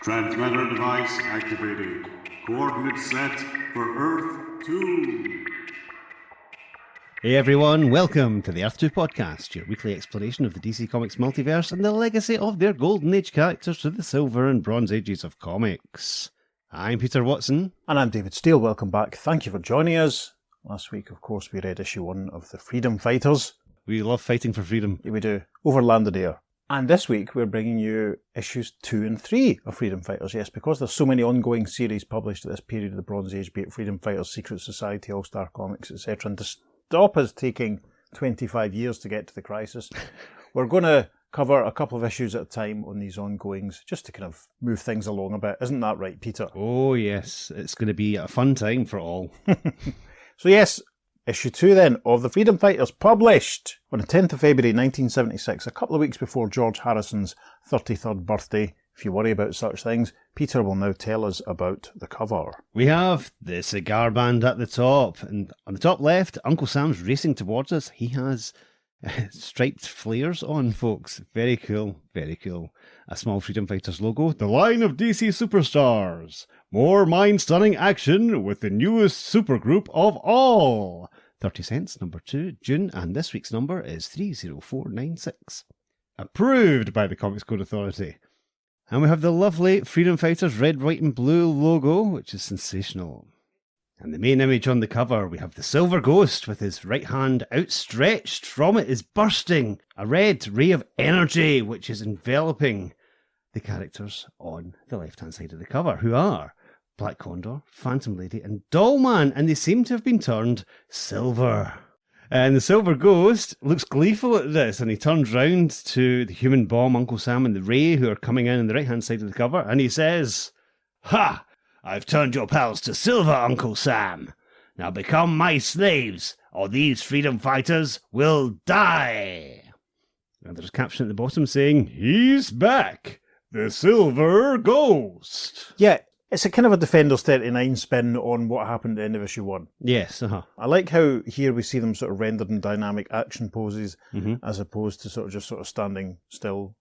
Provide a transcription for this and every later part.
Transmitter device activated. Coordinates set for Earth 2. Hey everyone, welcome to the Earth 2 podcast, your weekly exploration of the DC Comics multiverse and the legacy of their Golden Age characters through the Silver and Bronze Ages of comics. I'm Peter Watson. And I'm David Steele. Welcome back. Thank you for joining us. Last week, of course, we read issue 1 of The Freedom Fighters. We love fighting for freedom. Yeah, we do. Over land and air. And this week, we're bringing you issues 2 and 3 of Freedom Fighters. Yes, because there's so many ongoing series published at this period of the Bronze Age, be it Freedom Fighters, Secret Society, All-Star Comics, etc. And to stop us taking 25 years to get to the crisis, we're going to cover a couple of issues at a time on these ongoings, just to kind of move things along a bit. Isn't that right, Peter? Oh yes, it's going to be a fun time for all. So yes, issue 2 then of The Freedom Fighters, published on the 10th of February 1976, a couple of weeks before George Harrison's 33rd birthday. If you worry about such things, Peter will now tell us about the cover. We have the cigar band at the top, and on the top left, Uncle Sam's racing towards us. He has striped flares on, folks. Very cool, very cool. A small Freedom Fighters logo. The line of DC superstars. More mind-stunning action with the newest supergroup of all. 30 cents, number 2, June, and this week's number is 30496. Approved by the Comics Code Authority. And we have the lovely Freedom Fighters red, white and blue logo, which is sensational. And the main image on the cover, we have the Silver Ghost with his right hand outstretched. From it is bursting a red ray of energy, which is enveloping the characters on the left-hand side of the cover, who are Black Condor, Phantom Lady and Dollman, and they seem to have been turned silver. And the Silver Ghost looks gleeful at this, and he turns round to the Human Bomb, Uncle Sam and the Ray, who are coming in on the right-hand side of the cover, and he says, "Ha! I've turned your pals to silver, Uncle Sam. Now become my slaves, or these freedom fighters will die." And there's a caption at the bottom saying, "He's back, the Silver Ghost." Yeah, it's a kind of a Defenders 39 spin on what happened at the end of issue 1. Yes, I like how here we see them sort of rendered in dynamic action poses, as opposed to sort of just sort of standing still.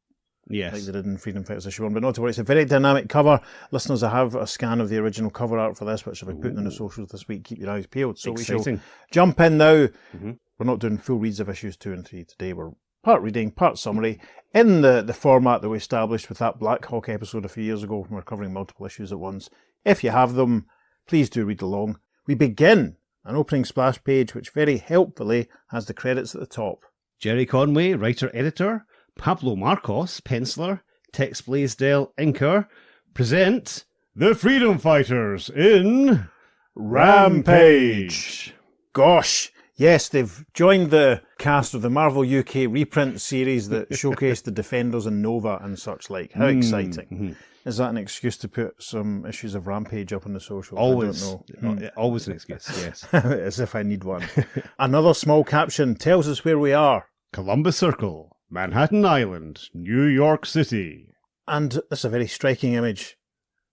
Yes. Like they did in Freedom Fighters issue 1, but not to worry, it's a very dynamic cover. Listeners, I have a scan of the original cover art for this, which I've been putting on the socials this week. Keep your eyes peeled. So exciting. We shall jump in now. We're not doing full reads of issues 2 and 3 today. We're part reading, part summary, in the format that we established with that Black Hawk episode a few years ago when we were covering multiple issues at once. If you have them, please do read along. We begin an opening splash page, which very helpfully has the credits at the top. Jerry Conway, writer-editor, Pablo Marcos, penciler, Tex Blaisdell, inker, present The Freedom Fighters in Rampage. Gosh, yes, they've joined the cast of the Marvel UK reprint series that showcased the Defenders and Nova and such like. How exciting. Is that an excuse to put some issues of Rampage up on the socials? Always. I don't know. Always an excuse, yes. As if I need one. Another small caption tells us where we are. Columbus Circle, Manhattan Island, New York City. And this is a very striking image.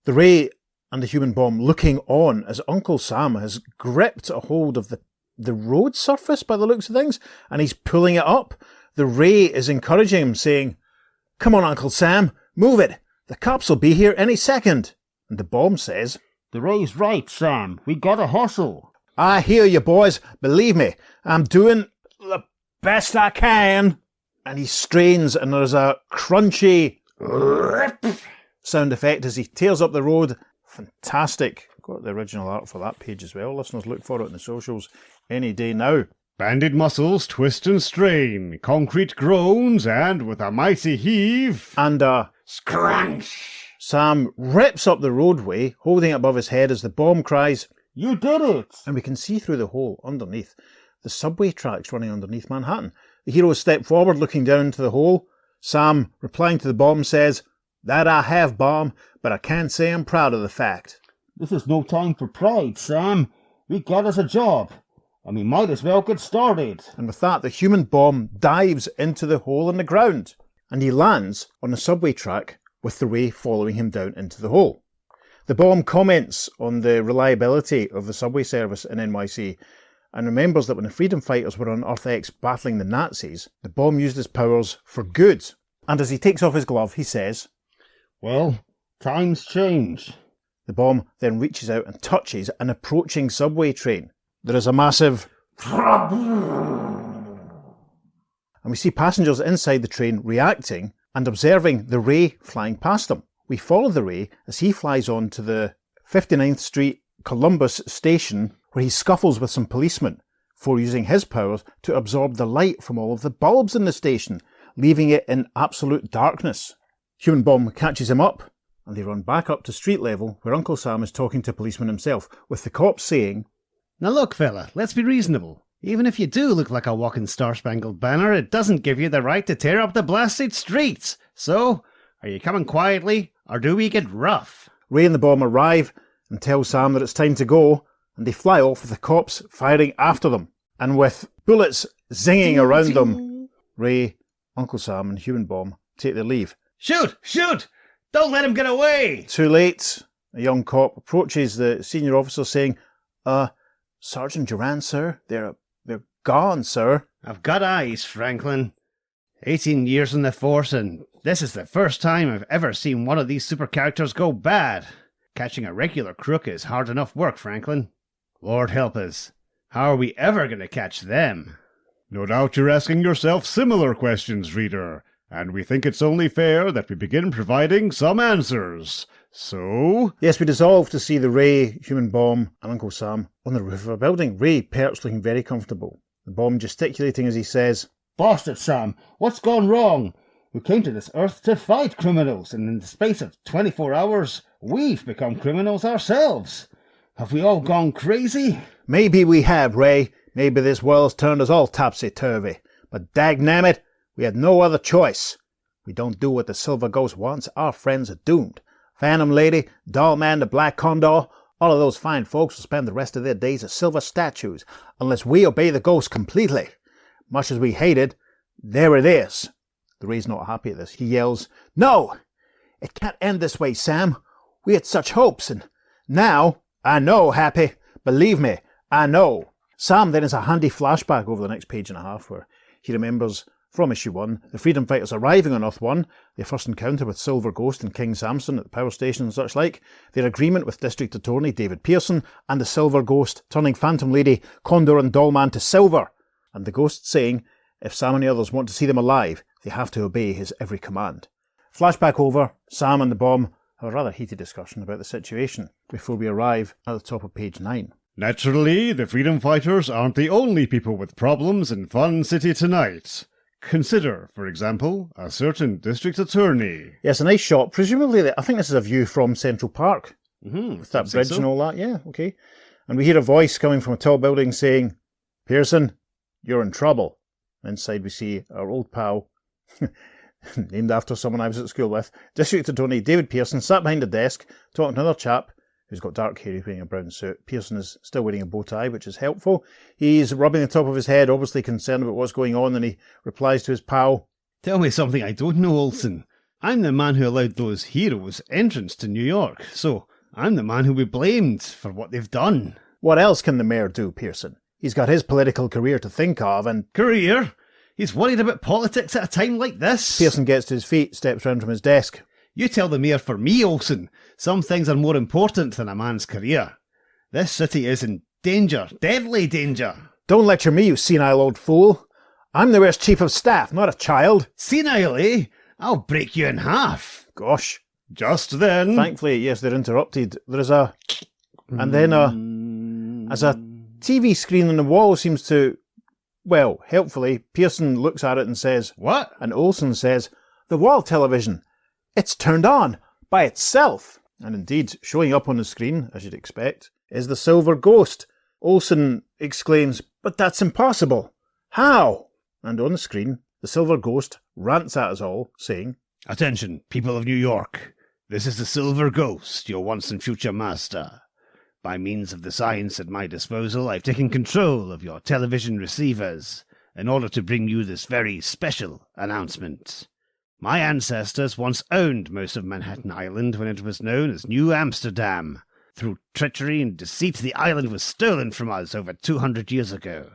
The Ray and the Human Bomb looking on as Uncle Sam has gripped a hold of the road surface by the looks of things, and he's pulling it up. The Ray is encouraging him, saying, "Come on, Uncle Sam, move it. The cops will be here any second." And the Bomb says, "The Ray's right, Sam. We gotta hustle." "I hear you, boys. Believe me, I'm doing the best I can." And he strains, and there's a crunchy sound effect as he tears up the road. Fantastic. Got the original art for that page as well. Listeners, look for it in the socials any day now. Banded muscles twist and strain, concrete groans, and with a mighty heave and a scrunch, Sam rips up the roadway, holding it above his head as the Bomb cries, "You did it!" And we can see through the hole underneath the subway tracks running underneath Manhattan. The heroes step forward, looking down into the hole. Sam, replying to the Bomb, says, "That I have, Bomb, but I can't say I'm proud of the fact." "This is no time for pride, Sam. We got us a job, and we might as well get started." And with that, the Human Bomb dives into the hole in the ground, and he lands on the subway track with the Ray following him down into the hole. The Bomb comments on the reliability of the subway service in NYC and remembers that when the Freedom Fighters were on Earth X battling the Nazis, the Bomb used his powers for good. And as he takes off his glove, he says, "Well, Times change. The bomb then reaches out and touches an approaching subway train. There is a massive... and we see passengers inside the train reacting and observing the ray flying past them. We follow the ray as he flies on to the 59th Street Columbus station, where he scuffles with some policemen before using his powers to absorb the light from all of the bulbs in the station, leaving it in absolute darkness. Human Bomb catches him up, and they run back up to street level, where Uncle Sam is talking to policeman himself, with the cops saying, Now look, fella, let's be reasonable. Even if you do look like a walking Star-Spangled Banner, it doesn't give you the right to tear up the blasted streets. So, are you coming quietly, or do we get rough? Ray and the Bomb arrive and tell Sam that it's time to go, and they fly off with the cops firing after them. And with bullets zinging around them, Ray, Uncle Sam and Human Bomb take their leave. Shoot! Shoot! Don't let him get away! Too late. A young cop approaches the senior officer saying, Sergeant Duran, sir, they're gone, sir. I've got eyes, Franklin. 18 years in the force, and this is the first time I've ever seen one of these super characters go bad. Catching a regular crook is hard enough work, Franklin. Lord help us. How are we ever going to catch them? No doubt you're asking yourself similar questions, reader, and we think it's only fair that we begin providing some answers. So... Yes, we dissolve to see the Ray, Human Bomb and Uncle Sam on the roof of a building. Ray perched looking very comfortable. The Bomb gesticulating as he says, Bastard, Sam, what's gone wrong? We came to this earth to fight criminals, and in the space of 24 hours, we've become criminals ourselves. Have we all gone crazy? Maybe we have, Ray. Maybe this world's turned us all topsy-turvy. But dagnammit, we had no other choice. We don't do what the Silver Ghost wants, our friends are doomed. Phantom Lady, Doll Man, the Black Condor, all of those fine folks will spend the rest of their days as silver statues, unless we obey the Ghost completely. Much as we hate it, there it is. The Ray's not happy at this. He yells, No! It can't end this way, Sam. We had such hopes, and now, I know, Happy. Believe me, I know. Sam then has a handy flashback over the next page and a half where he remembers from issue 1, the Freedom Fighters arriving on Earth 1, their first encounter with Silver Ghost and King Samson at the power station and such like, their agreement with District Attorney David Pearson, and the Silver Ghost turning Phantom Lady, Condor and Dollman to silver, and the Ghost saying if Sam and the others want to see them alive, they have to obey his every command. Flashback over, Sam and the Bomb have a rather heated discussion about the situation before we arrive at the top of page 9. Naturally, the Freedom Fighters aren't the only people with problems in Fun City tonight. Consider, for example, a certain district attorney. Yes, a nice shot. Presumably, I think this is a view from Central Park. With That bridge and all that, yeah, okay. And we hear a voice coming from a tall building saying, Pearson, you're in trouble. Inside we see our old pal, named after someone I was at school with, District Attorney David Pearson, sat behind a desk, talking to another chap who's got dark hair, he's wearing a brown suit. Pearson is still wearing a bow tie, which is helpful. He's rubbing the top of his head, obviously concerned about what's going on, and he replies to his pal, Tell me something I don't know, Olsen. I'm the man who allowed those heroes entrance to New York, so I'm the man who will be blamed for what they've done. What else can the mayor do, Pearson? He's got his political career to think of, and... Career? He's worried about politics at a time like this? Pearson gets to his feet, steps round from his desk. You tell the mayor for me, Olsen. Some things are more important than a man's career. This city is in danger, deadly danger. Don't lecture me, you senile old fool. I'm the mayor's chief of staff, not a child. Senile, eh? I'll break you in half. Gosh. Just then... Thankfully, yes, they're interrupted. There is a... And then as a TV screen on the wall seems to... Well, helpfully, Pearson looks at it and says... What? And Olsen says, The wall television. It's turned on by itself. And indeed, showing up on the screen, as you'd expect, is the Silver Ghost. Olsen exclaims, But that's impossible. How? And on the screen, the Silver Ghost rants at us all, saying, Attention, people of New York. This is the Silver Ghost, your once and future master. By means of the science at my disposal, I've taken control of your television receivers in order to bring you this very special announcement. My ancestors once owned most of Manhattan Island when it was known as New Amsterdam. Through treachery and deceit, the island was stolen from us over 200 years ago.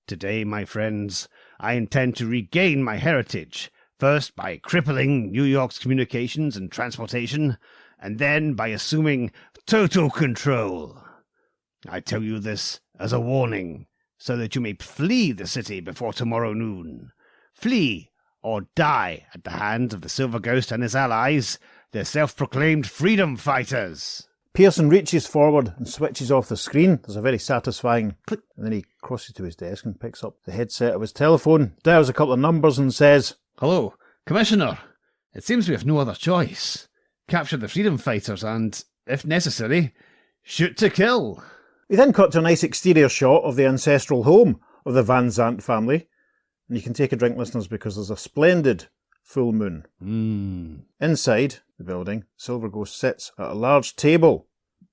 Today, my friends, I intend to regain my heritage, first by crippling New York's communications and transportation, and then by assuming total control. I tell you this as a warning, so that you may flee the city before tomorrow noon. Flee or die at the hands of the Silver Ghost and his allies, the self-proclaimed freedom fighters. Pearson reaches forward and switches off the screen. There's a very satisfying click, and then he crosses to his desk and picks up the headset of his telephone, dials a couple of numbers and says, Hello, Commissioner. It seems we have no other choice. Capture the freedom fighters and, if necessary, shoot to kill. We then cut to a nice exterior shot of the ancestral home of the Van Zandt family. And you can take a drink, listeners, because there's a splendid full moon. Inside the building, Silver Ghost sits at a large table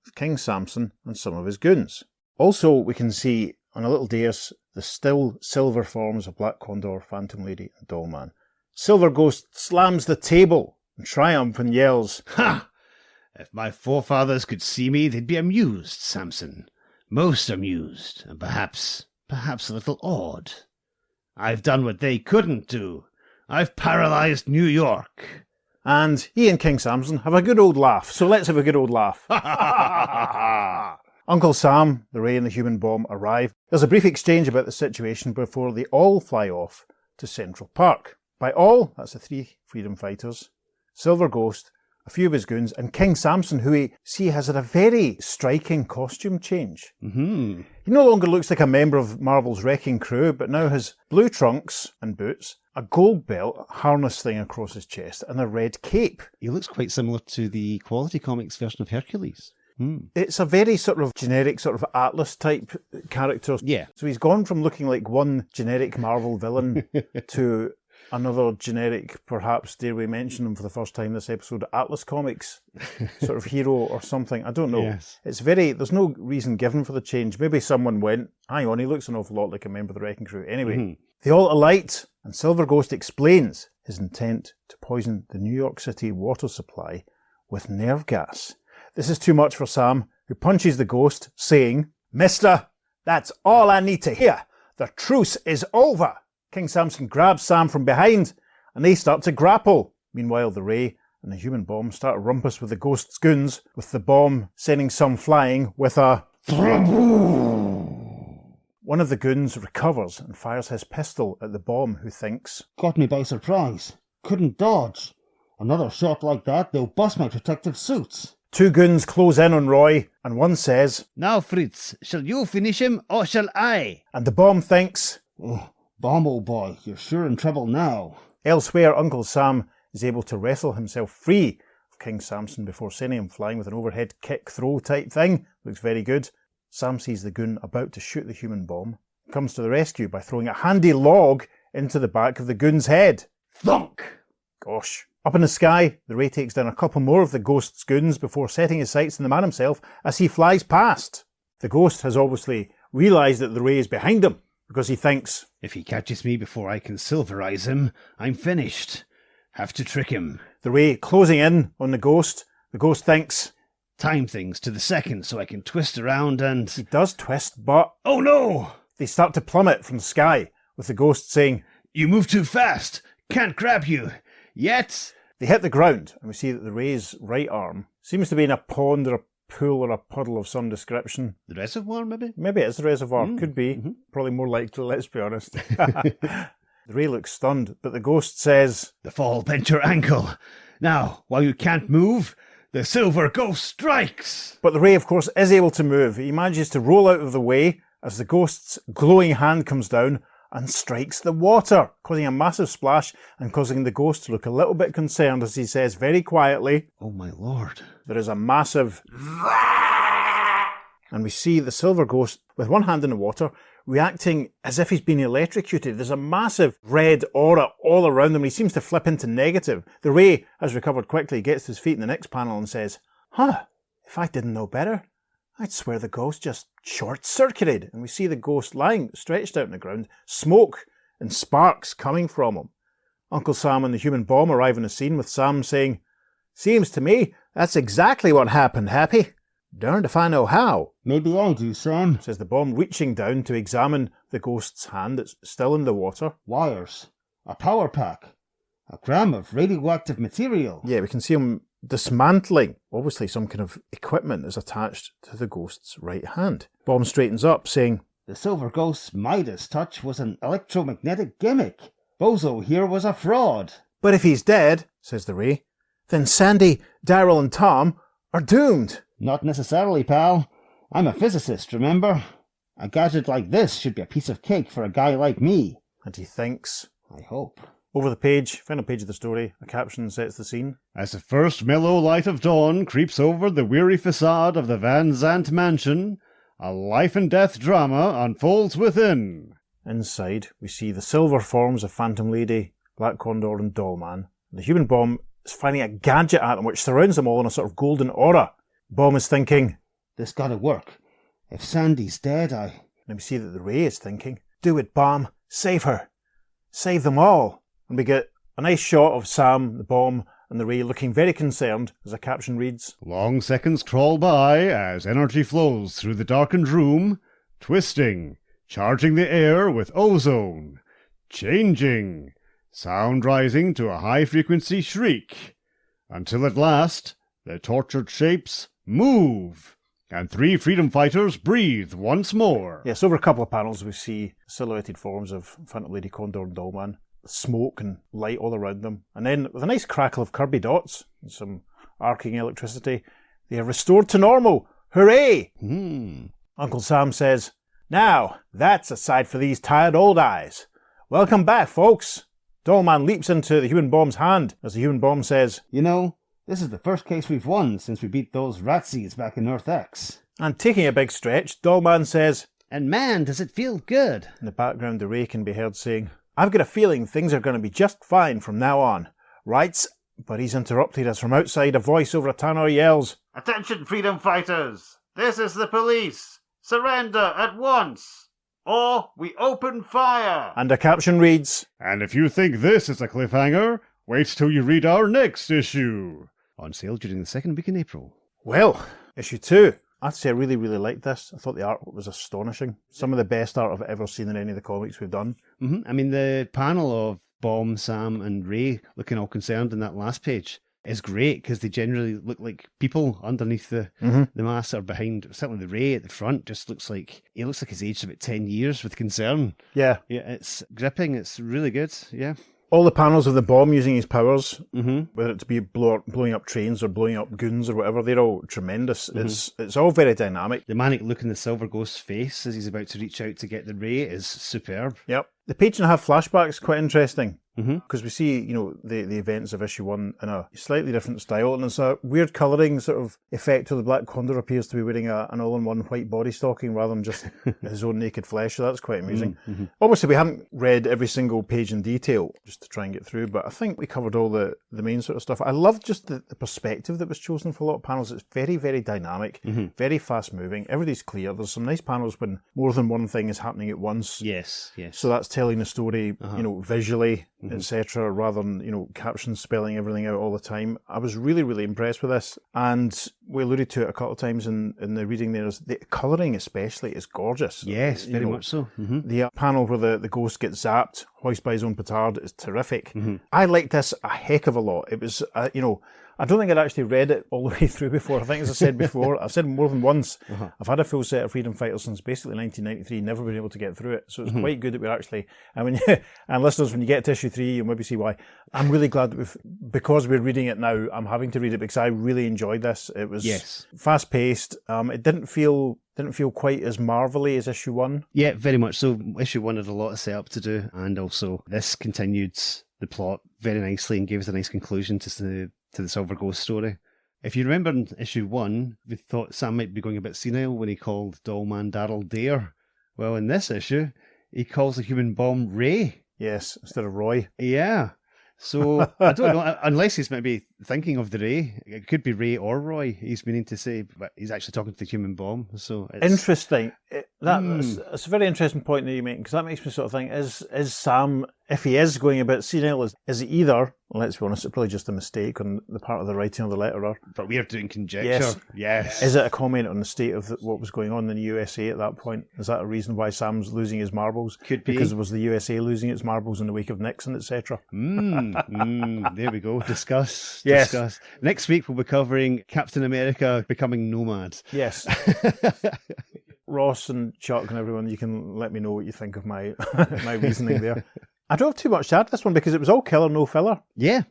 with King Samson and some of his goons. Also, we can see on a little dais the still silver forms of Black Condor, Phantom Lady and Dollman. Silver Ghost slams the table in triumph and yells, Ha! If my forefathers could see me, they'd be amused, Samson. Most amused, and perhaps a little awed. I've done what they couldn't do. I've paralysed New York. And he and King Samson have a good old laugh, so let's have a good old laugh. Uncle Sam, the Ray and the human bomb arrive. There's a brief exchange about the situation before they all fly off to Central Park. By all, that's the 3 freedom fighters, Silver Ghost, a few of his goons, and King Samson, who we see has had a very striking costume change. Mm-hmm. He no longer looks like a member of Marvel's Wrecking Crew, but now has blue trunks and boots, a gold belt harness thing across his chest, and a red cape. He looks quite similar to the Quality Comics version of Hercules. It's a very sort of generic sort of Atlas type character. Yeah. So he's gone from looking like one generic Marvel villain to another generic, perhaps, dare we mention him for the first time this episode, Atlas Comics sort of hero or something. I don't know. Yes. There's no reason given for the change. Maybe someone went, hang on, he looks an awful lot like a member of the Wrecking Crew. Anyway, they all alight, and Silver Ghost explains his intent to poison the New York City water supply with nerve gas. This is too much for Sam, who punches the ghost, saying, Mister, that's all I need to hear. The truce is over. King Samson grabs Sam from behind, and they start to grapple. Meanwhile, the Ray and the human bomb start a rumpus with the ghost's goons, with the bomb sending some flying with a... One of the goons recovers and fires his pistol at the bomb, who thinks, Caught me by surprise. Couldn't dodge. Another shot like that, they'll bust my protective suits. 2 goons close in on Roy, and one says, Now, Fritz, shall you finish him, or shall I? and the bomb thinks. Bomb, old boy, you're sure in trouble now. Elsewhere, Uncle Sam is able to wrestle himself free of King Samson before sending him flying with an overhead kick throw type thing. Looks very good. Sam sees the goon about to shoot the human bomb, comes to the rescue by throwing a handy log into the back of the goon's head. Thunk! Gosh. Up in the sky, the Ray takes down a couple more of the ghost's goons before setting his sights on the man himself as he flies past. The ghost has obviously realised that the Ray is behind him, because he thinks, If he catches me before I can silverize him, I'm finished. Have to trick him. the Ray closing in on the ghost thinks, Time things to the second so I can twist around and... he does twist, but Oh no! they start to plummet from the sky, with the ghost saying, You move too fast. Can't grab you. Yet... they hit the ground, and we see that the Ray's right arm seems to be in a pond or a pool or a puddle of some description. The reservoir, maybe? Maybe it's the reservoir, could be. Probably more likely, let's be honest. The Ray looks stunned, but the ghost says, The fall bent your ankle. Now, while you can't move, the Silver Ghost strikes! but the Ray, of course, is able to move. He manages to roll out of the way as the ghost's glowing hand comes down and strikes the water, causing a massive splash and causing the ghost to look a little bit concerned as he says very quietly, Oh my lord. there is a massive... and we see the Silver Ghost with one hand in the water reacting as if he's been electrocuted. There's a massive red aura all around him. He seems to flip into negative. The Ray has recovered quickly, gets to his feet in the next panel and says, if I didn't know better, I'd swear the ghost just short-circuited. And we see the ghost lying stretched out on the ground, smoke and sparks coming from him. Uncle Sam and the human bomb arrive on the scene with Sam saying, Seems to me that's exactly what happened, Happy. Darned if I know how, Maybe I do, Sam. says the bomb, reaching down to examine the ghost's hand that's still in the water. Wires. A power pack. A gram of radioactive material. Yeah, we can see him dismantling obviously some kind of equipment is attached to the Ghost's right hand. Bomb straightens up, saying, The Silver Ghost's Midas touch was an electromagnetic gimmick. Bozo here was a fraud. But if he's dead, says the Ray, then Sandy, Daryl and Tom are doomed. Not necessarily, pal. I'm a physicist, remember? A gadget like this should be a piece of cake for a guy like me. And he thinks. I hope. Over the page, final page of the story, a caption sets the scene. As the first mellow light of dawn creeps over the weary facade of the Van Zandt mansion, a life and death drama unfolds within. Inside, we see the silver forms of Phantom Lady, Black Condor and Dollman. The human bomb is firing a gadget at them which surrounds them all in a sort of golden aura. Bomb is thinking, This gotta work. If Sandy's dead, and we see that the Ray is thinking, do it, Bomb, save her. Save them all. And we get a nice shot of Sam, the Bomb, and the Ray looking very concerned as a caption reads, Long seconds crawl by as energy flows through the darkened room, twisting, charging the air with ozone, changing, sound rising to a high-frequency shriek, until at last the tortured shapes move, and 3 freedom fighters breathe once more. Yes, over a couple of panels we see silhouetted forms of Phantom Lady, Condor and Dollman, smoke and light all around them. And then with a nice crackle of Kirby dots and some arcing electricity, they are restored to normal. Hooray! Uncle Sam says, Now, that's a sight for these tired old eyes. Welcome back, folks. Dollman leaps into the human bomb's hand as the human bomb says, You know, this is the first case we've won since we beat those Ratsies back in Earth X. and taking a big stretch, Dollman says, And man, does it feel good. in the background the Ray can be heard saying, I've got a feeling things are going to be just fine from now on. Rights? But he's interrupted as from outside a voice over a tannoy yells, Attention, freedom fighters! This is the police! Surrender at once! Or we open fire! and a caption reads, And if you think this is a cliffhanger, wait till you read our next issue. On sale during the second week in April. Well, issue 2. I have to say I really, really liked this. I thought the art was astonishing. Some of the best art I've ever seen in any of the comics we've done. I mean, the panel of Bomb, Sam and Ray looking all concerned in that last page is great because they generally look like people underneath the mask or behind. Certainly the Ray at the front just looks like he's aged about 10 years with concern. Yeah. Yeah, it's gripping. It's really good. Yeah. All the panels of the Bomb using his powers, whether it to be blowing up trains or blowing up goons or whatever, they're all tremendous. It's all very dynamic. The manic look in the Silver Ghost's face as he's about to reach out to get the Ray is superb. Yep. The page and a half flashback is quite interesting because we see, the events of issue 1 in a slightly different style, and it's a weird colouring sort of effect where the Black Condor appears to be wearing an all-in-one white body stocking rather than just his own naked flesh, so that's quite amusing. Obviously, we haven't read every single page in detail just to try and get through, but I think we covered all the main sort of stuff. I love just the perspective that was chosen for a lot of panels. It's very, very dynamic, very fast-moving. Everything's clear. There's some nice panels when more than one thing is happening at once. Yes. So that's telling the story, visually, etc., rather than, captions spelling everything out all the time. I was really, really impressed with this. And we alluded to it a couple of times in the reading there. The colouring especially is gorgeous. Yes, very much so. The panel where the ghost gets zapped, hoisted by his own petard, is terrific. I liked this a heck of a lot. It was, I don't think I'd actually read it all the way through before. I think, as I said before, I've said more than once, I've had a full set of Freedom Fighters since basically 1993, never been able to get through it. So it's quite good that we're actually, and listeners, when you get to issue 3, you'll maybe see why. I'm really glad that because we're reading it now, I'm having to read it because I really enjoyed this. It was fast paced. It didn't feel quite as marvelly as issue 1. Yeah, very much so. Issue 1 had a lot of setup to do, and also this continued the plot very nicely and gave us a nice conclusion to the Silver Ghost story. If you remember in issue 1, we thought Sam might be going a bit senile when he called Dollman Daryl Dare. Well, in this issue, he calls the human bomb Ray. Yes, instead of Roy. Yeah. So, I don't know, unless he's maybe thinking of the Ray. It could be Ray or Roy, he's meaning to say, but he's actually talking to the human bomb. So it's interesting. That's a very interesting point that you make, because that makes me sort of think, is Sam, if he is going a bit senile, is it either, let's be honest, it's probably just a mistake on the part of the writing of the letterer. But we are doing conjecture. Yes. Is it a comment on the state of what was going on in the USA at that point? Is that a reason why Sam's losing his marbles? Could be. Because it was the USA losing its marbles in the wake of Nixon, etc.? There we go. Discuss. Yes. Discuss. Next week we'll be covering Captain America becoming nomad. Yes. Ross and Chuck and everyone, you can let me know what you think of my my reasoning there. I don't have too much to add to this one because it was all killer, no filler. Yeah,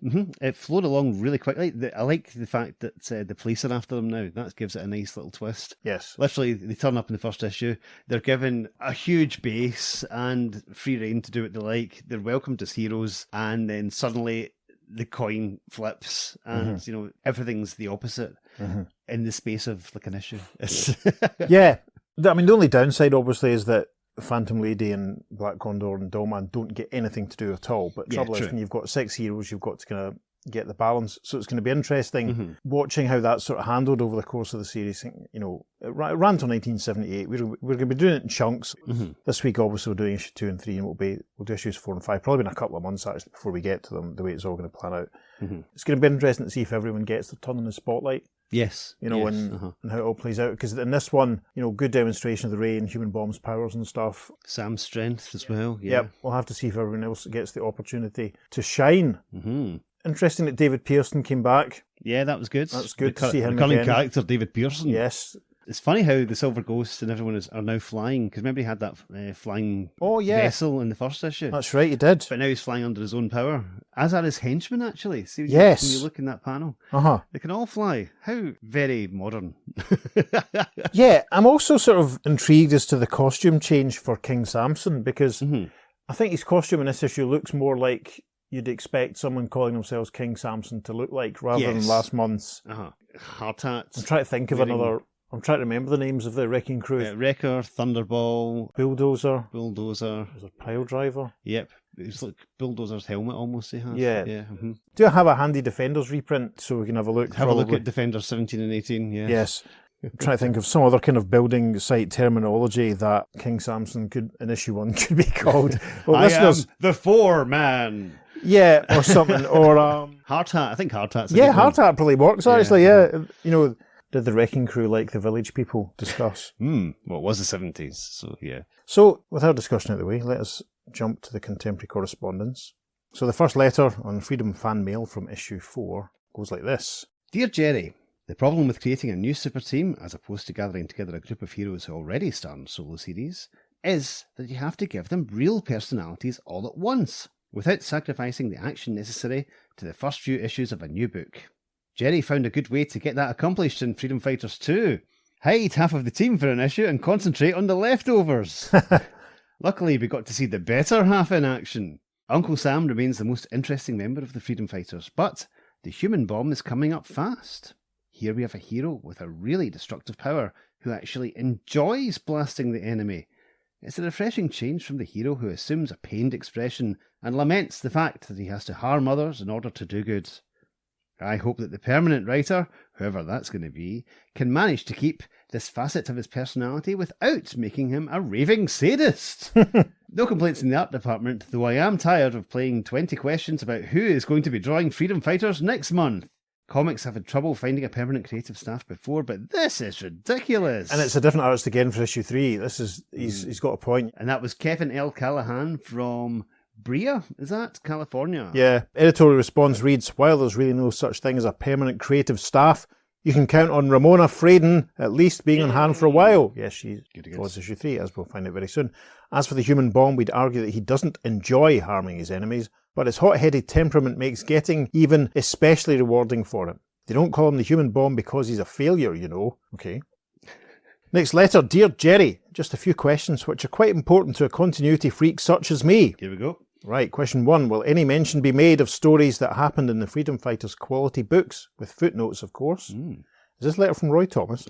it flowed along really quickly. I like the fact that the police are after them now. That gives it a nice little twist. Yes. Literally, they turn up in the first issue. They're given a huge base and free reign to do what they like. They're welcomed as heroes, and then suddenly the coin flips, and everything's the opposite in the space of like an issue. Yeah. I mean, the only downside, obviously, is that Phantom Lady and Black Condor and Dollman don't get anything to do at all. But trouble is, when you've got 6 heroes, you've got to kind of get the balance. So it's going to be interesting watching how that's sort of handled over the course of the series. You know, it ran till 1978. We're going to be doing it in chunks. This week, obviously, we're doing issue 2 and 3, and we'll do issues 4 and 5. Probably been a couple of months, actually, before we get to them, the way it's all going to plan out. It's going to be interesting to see if everyone gets their turn in the spotlight. Yes. And how it all plays out. Because in this one, good demonstration of the Ray and Human Bomb's powers and stuff. Sam's strength as well. Yeah. Yep. We'll have to see if everyone else gets the opportunity to shine. Interesting that David Pearson came back. Yeah, that was good. That's good to see him recurring again. character, David Pearson. Yes. It's funny how the Silver Ghost and everyone are now flying, because remember he had that flying vessel in the first issue? That's right, he did. But now he's flying under his own power, as are his henchmen, actually. See, when yes. you look in that panel, they can all fly. How very modern. Yeah, I'm also sort of intrigued as to the costume change for King Samson, because I think his costume in this issue looks more like you'd expect someone calling themselves King Samson to look like, rather than last month's. Hard hats. I'm trying to think of another. I'm trying to remember the names of the wrecking crew. Wrecker, Thunderball, Bulldozer. Was a Pile Driver. Yep. It's like Bulldozer's helmet almost he has. Yeah. Do I have a handy Defenders reprint so we can have a look? Have a look at Defenders 17 and 18, yeah. Yes. I'm trying to think of some other kind of building site terminology that King Samson could, in issue 1, could be called. Well, am the foreman. Yeah, or something. Or Hard hat. I think hard hat's hard hat probably works, actually, yeah. Did the wrecking crew like the village people discuss? Well, it was the 70s, so yeah. So, with our discussion out of the way, let us jump to the contemporary correspondence. So the first letter on Freedom Fan Mail from issue 4 goes like this. Dear Jerry, the problem with creating a new super team, as opposed to gathering together a group of heroes who already star in solo series, is that you have to give them real personalities all at once, without sacrificing the action necessary to the first few issues of a new book. Jerry found a good way to get that accomplished in Freedom Fighters 2. Hide half of the team for an issue and concentrate on the leftovers. Luckily, we got to see the better half in action. Uncle Sam remains the most interesting member of the Freedom Fighters, but the human bomb is coming up fast. Here we have a hero with a really destructive power who actually enjoys blasting the enemy. It's a refreshing change from the hero who assumes a pained expression and laments the fact that he has to harm others in order to do good. I hope that the permanent writer, whoever that's going to be, can manage to keep this facet of his personality without making him a raving sadist. No complaints in the art department, though I am tired of playing 20 questions about who is going to be drawing Freedom Fighters next month. Comics have had trouble finding a permanent creative staff before, but this is ridiculous. And it's a different artist again for issue 3. He's got a point. And that was Kevin L. Callahan from Brea, is that? California. Yeah. Editorial response reads, while there's really no such thing as a permanent creative staff, you can count on Ramona Fraden at least being on hand for a while. Yes, she was issue 3, as we'll find out very soon. As for the human bomb, we'd argue that he doesn't enjoy harming his enemies, but his hot-headed temperament makes getting even especially rewarding for him. They don't call him the human bomb because he's a failure, you know. Okay. Next letter, Dear Jerry. Just a few questions which are quite important to a continuity freak such as me. Here we go. Right, question 1. Will any mention be made of stories that happened in the Freedom Fighters quality books? With footnotes, of course. Is this letter from Roy Thomas?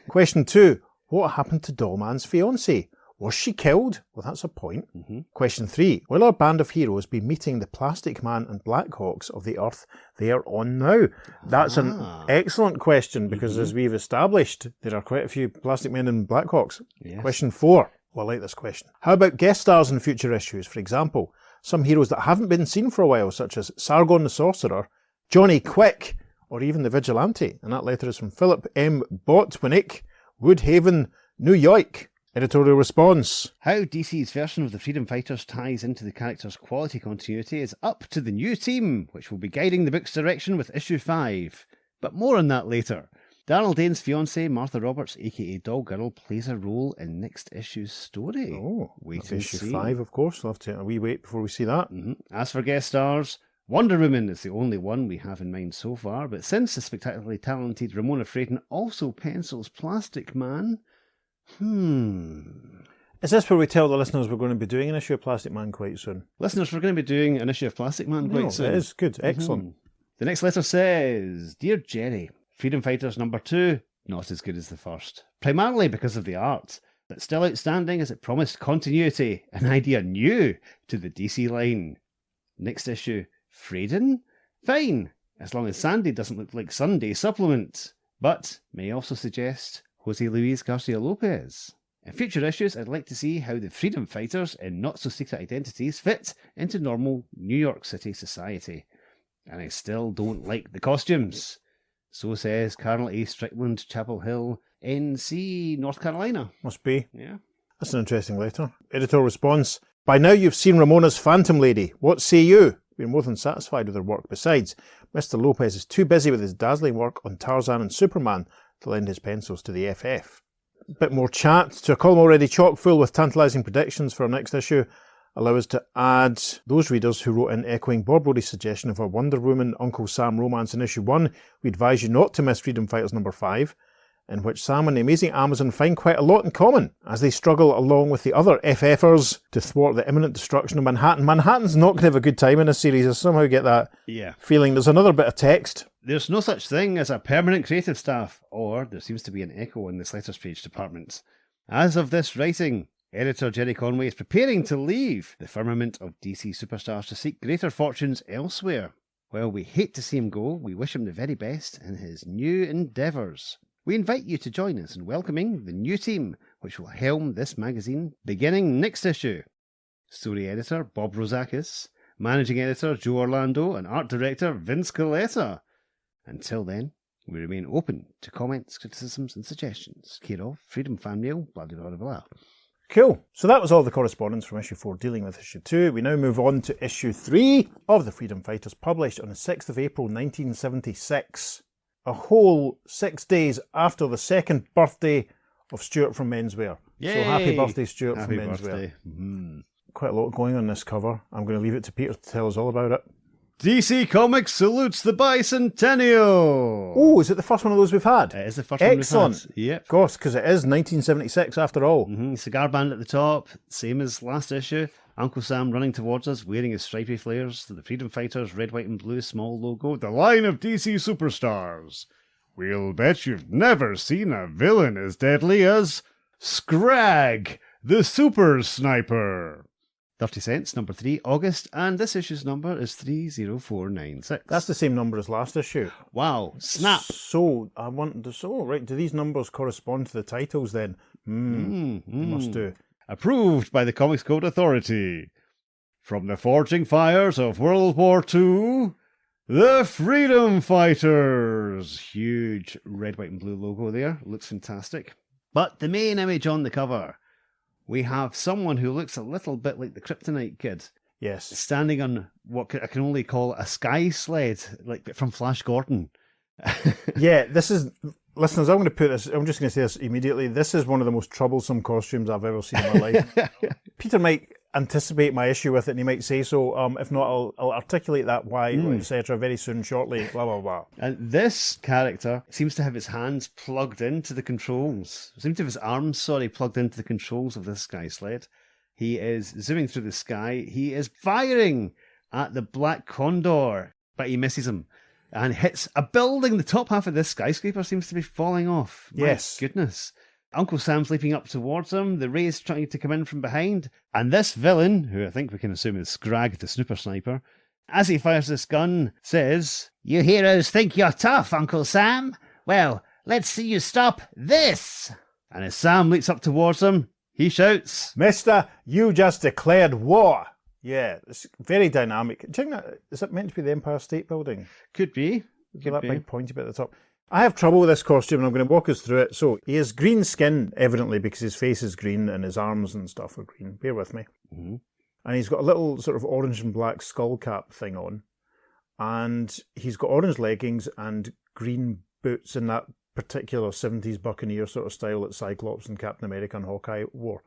Question 2. What happened to Dollman's fiancée? Was she killed? Well, that's a point. Mm-hmm. Question 3. Will our band of heroes be meeting the Plastic Man and Blackhawks of the Earth they are on now? That's an excellent question, because as we've established, there are quite a few Plastic Men and Blackhawks. Yes. Question 4. Well, I like this question. How about guest stars in future issues? For example, some heroes that haven't been seen for a while, such as Sargon the Sorcerer, Johnny Quick, or even the Vigilante. And that letter is from Philip M. Botwinick, Woodhaven, New York. Editorial response. How DC's version of the Freedom Fighters ties into the character's quality continuity is up to the new team, which will be guiding the book's direction with issue 5. But more on that later. Darrell Dane's fiancée, Martha Roberts, aka Doll Girl, plays a role in next issue's story. Oh, wait and issue see. 5, of course. We'll have to a wee wait before we see that. Mm-hmm. As for guest stars, Wonder Woman is the only one we have in mind so far, but since the spectacularly talented Ramona Fradon also pencils Plastic Man, Is this where we tell the listeners we're going to be doing an issue of Plastic Man quite soon? Listeners, we're going to be doing an issue of Plastic Man quite soon. It is good. Excellent. The next letter says, Dear Jerry, Freedom Fighters number 2, not as good as the first. Primarily because of the art, but still outstanding as it promised continuity, an idea new to the DC line. Next issue, Fradon? Fine, as long as Sandy doesn't look like Sunday supplement. But may also suggest Jose Luis Garcia Lopez. In future issues, I'd like to see how the Freedom Fighters in not-so-secret identities fit into normal New York City society. And I still don't like the costumes. So says Carl A. Strickland, Chapel Hill, NC, North Carolina. Must be. Yeah. That's an interesting letter. Editor response. By now you've seen Ramona's Phantom Lady. What say you? We're more than satisfied with her work. Besides, Mr. Lopez is too busy with his dazzling work on Tarzan and Superman to lend his pencils to the FF. Bit more chat to a column already chock full with tantalising predictions for our next issue. Allow us to add those readers who wrote in echoing Bob Brody's suggestion of a Wonder Woman Uncle Sam romance in issue 1. We advise you not to miss Freedom Fighters number 5, in which Sam and the amazing Amazon find quite a lot in common as they struggle along with the other FFers to thwart the imminent destruction of Manhattan. Manhattan's not going to have a good time in this series. I somehow get that feeling. There's another bit of text. There's no such thing as a permanent creative staff, or there seems to be an echo in this letters page department. As of this writing, editor Jerry Conway is preparing to leave the firmament of DC superstars to seek greater fortunes elsewhere. While we hate to see him go, we wish him the very best in his new endeavours. We invite you to join us in welcoming the new team, which will helm this magazine beginning next issue. Story editor Bob Rozakis, managing editor Joe Orlando, and art director Vince Coletta. Until then, we remain open to comments, criticisms and suggestions. Care of Freedom Fan Mail, blah blah blah blah. Cool. So that was all the correspondence from issue 4 dealing with issue 2. We now move on to issue 3 of the Freedom Fighters, published on the 6th of April 1976. A whole 6 days after the second birthday of Stuart from Menswear. Yay! So happy birthday, Stuart Happy from Menswear. birthday. Mm. Quite a lot going on this cover. I'm going to leave it to Peter to tell us all about it. DC Comics salutes the bicentennial. Oh, is it the first one of those we've had? It is the first Excellent. one we've had. Yep. Of course, because it is 1976 after all. Cigar band at the top, same as last issue. Uncle Sam running towards us, wearing his stripy flares, the Freedom Fighters red, white and blue small logo. The line of DC superstars. We'll bet you've never seen a villain as deadly as Skragg, the Super Sniper. 30 cents, number 3, August, and this issue's number is 30496. That's the same number as last issue. Wow, snap. So, right, do these numbers correspond to the titles then? They must do. Approved by the Comics Code Authority. From the forging fires of World War II, the Freedom Fighters. Huge red, white and blue logo there. Looks fantastic. But the main image on the cover, we have someone who looks a little bit like the Kryptonite Kid. Yes. Standing on what I can only call a sky sled, like from Flash Gordon. Yeah, this is... Listeners, I'm just going to say this immediately. This is one of the most troublesome costumes I've ever seen in my life. Peter might anticipate my issue with it and he might say so. If not, I'll articulate that why, etc. very soon, shortly, blah, blah, blah. And this character seems to have his hands plugged into the controls. Seems to have his arms, plugged into the controls of this sky sled. He is zooming through the sky. He is firing at the Black Condor, but he misses him and hits a building. The top half of this skyscraper seems to be falling off. My yes. goodness. Uncle Sam's leaping up towards him. The Ray's trying to come in from behind. And this villain, who I think we can assume is Skragg, the snooper sniper, as he fires this gun, says, You heroes think you're tough, Uncle Sam? Well, let's see you stop this. And as Sam leaps up towards him, he shouts, Mister, you just declared war. Yeah, it's very dynamic. Do you think that, is it meant to be the Empire State Building? Could be. That big pointy bit at the top. I have trouble with this costume and I'm going to walk us through it. So he has green skin, evidently, because his face is green and his arms and stuff are green. Bear with me. Mm-hmm. And he's got a little sort of orange and black skull cap thing on. And he's got orange leggings and green boots in that particular 70s Buccaneer sort of style that Cyclops and Captain America and Hawkeye wore.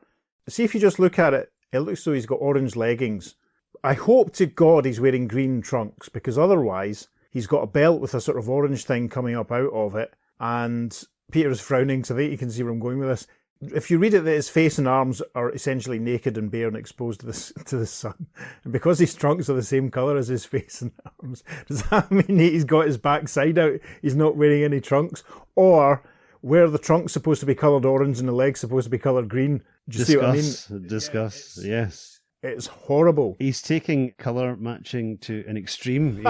See, if you just look at it, it looks as though he's got orange leggings. I hope to God he's wearing green trunks, because otherwise he's got a belt with a sort of orange thing coming up out of it. And Peter is frowning, so I think you can see where I'm going with this. If you read it, that his face and arms are essentially naked and bare and exposed to the sun. And because his trunks are the same colour as his face and arms, does that mean he's got his backside out? He's not wearing any trunks? Or were the trunks supposed to be coloured orange and the legs supposed to be coloured green? Do you see what I mean? Discuss, yes. It's horrible. He's taking colour matching to an extreme.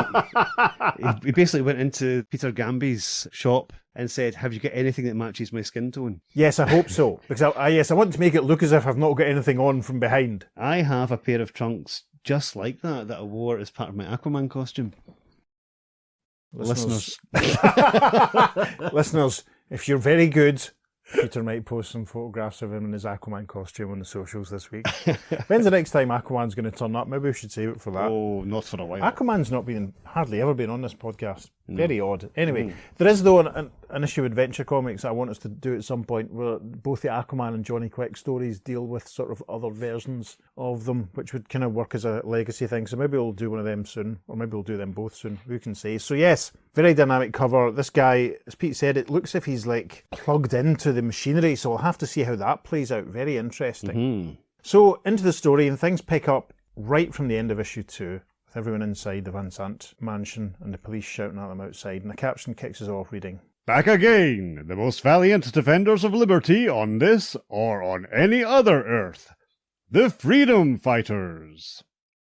He basically went into Peter Gamby's shop and said, have you got anything that matches my skin tone? Yes, I hope so. Because I want to make it look as if I've not got anything on from behind. I have a pair of trunks just like that I wore as part of my Aquaman costume. Listeners. Listeners, if you're very good, Peter might post some photographs of him in his Aquaman costume on the socials this week. When's the next time Aquaman's going to turn up? Maybe we should save it for that. Oh, not for a while. Aquaman's not been hardly ever been on this podcast. Very odd. Anyway, there is though an issue with Adventure Comics I want us to do at some point where both the Aquaman and Johnny Quick stories deal with sort of other versions of them, which would kind of work as a legacy thing. So maybe we'll do one of them soon, or maybe we'll do them both soon. Who can say? So yes, very dynamic cover. This guy, as Pete said, it looks as if he's like plugged into the machinery, so we'll have to see how that plays out. Very interesting. Mm-hmm. So into the story, and things pick up right from the end of issue 2. With everyone inside the Van Sant mansion and the police shouting at them outside, and the caption kicks us off reading, Back again, the most valiant defenders of liberty on this or on any other earth. The Freedom Fighters.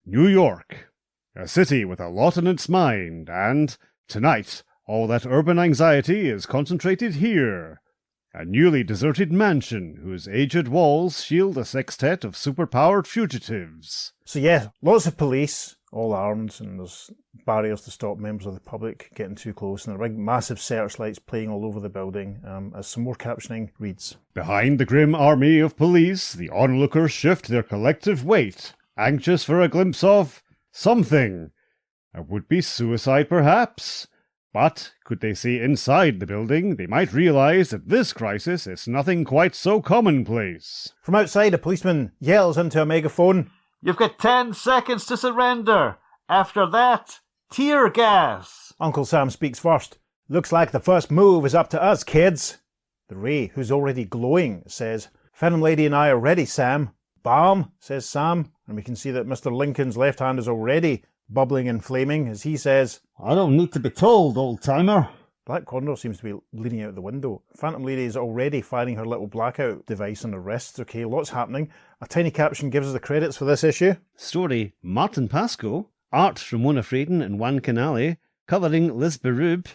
New York, a city with a lot in its mind, and tonight all that urban anxiety is concentrated here. A newly deserted mansion whose aged walls shield a sextet of superpowered fugitives. So yeah, lots of police, all armed, and there's barriers to stop members of the public getting too close, and there are big massive searchlights playing all over the building, as some more captioning reads. Behind the grim army of police, the onlookers shift their collective weight, anxious for a glimpse of something. A would-be suicide, perhaps? But could they see inside the building, they might realize that this crisis is nothing quite so commonplace. From outside, a policeman yells into a megaphone, You've got 10 seconds to surrender. After that, tear gas. Uncle Sam speaks first. Looks like the first move is up to us, kids. The Ray, who's already glowing, says, Phantom Lady and I are ready, Sam. Bam, says Sam, and we can see that Mr. Lincoln's left hand is already bubbling and flaming as he says, I don't need to be told, old-timer. Black Condor seems to be leaning out the window. Phantom Lady is already firing her little blackout device on her wrists. Okay, lots happening. A tiny caption gives us the credits for this issue. Story, Martin Pascoe. Art from Mona Fraden and Juan Canale. Colouring, Liz Berube.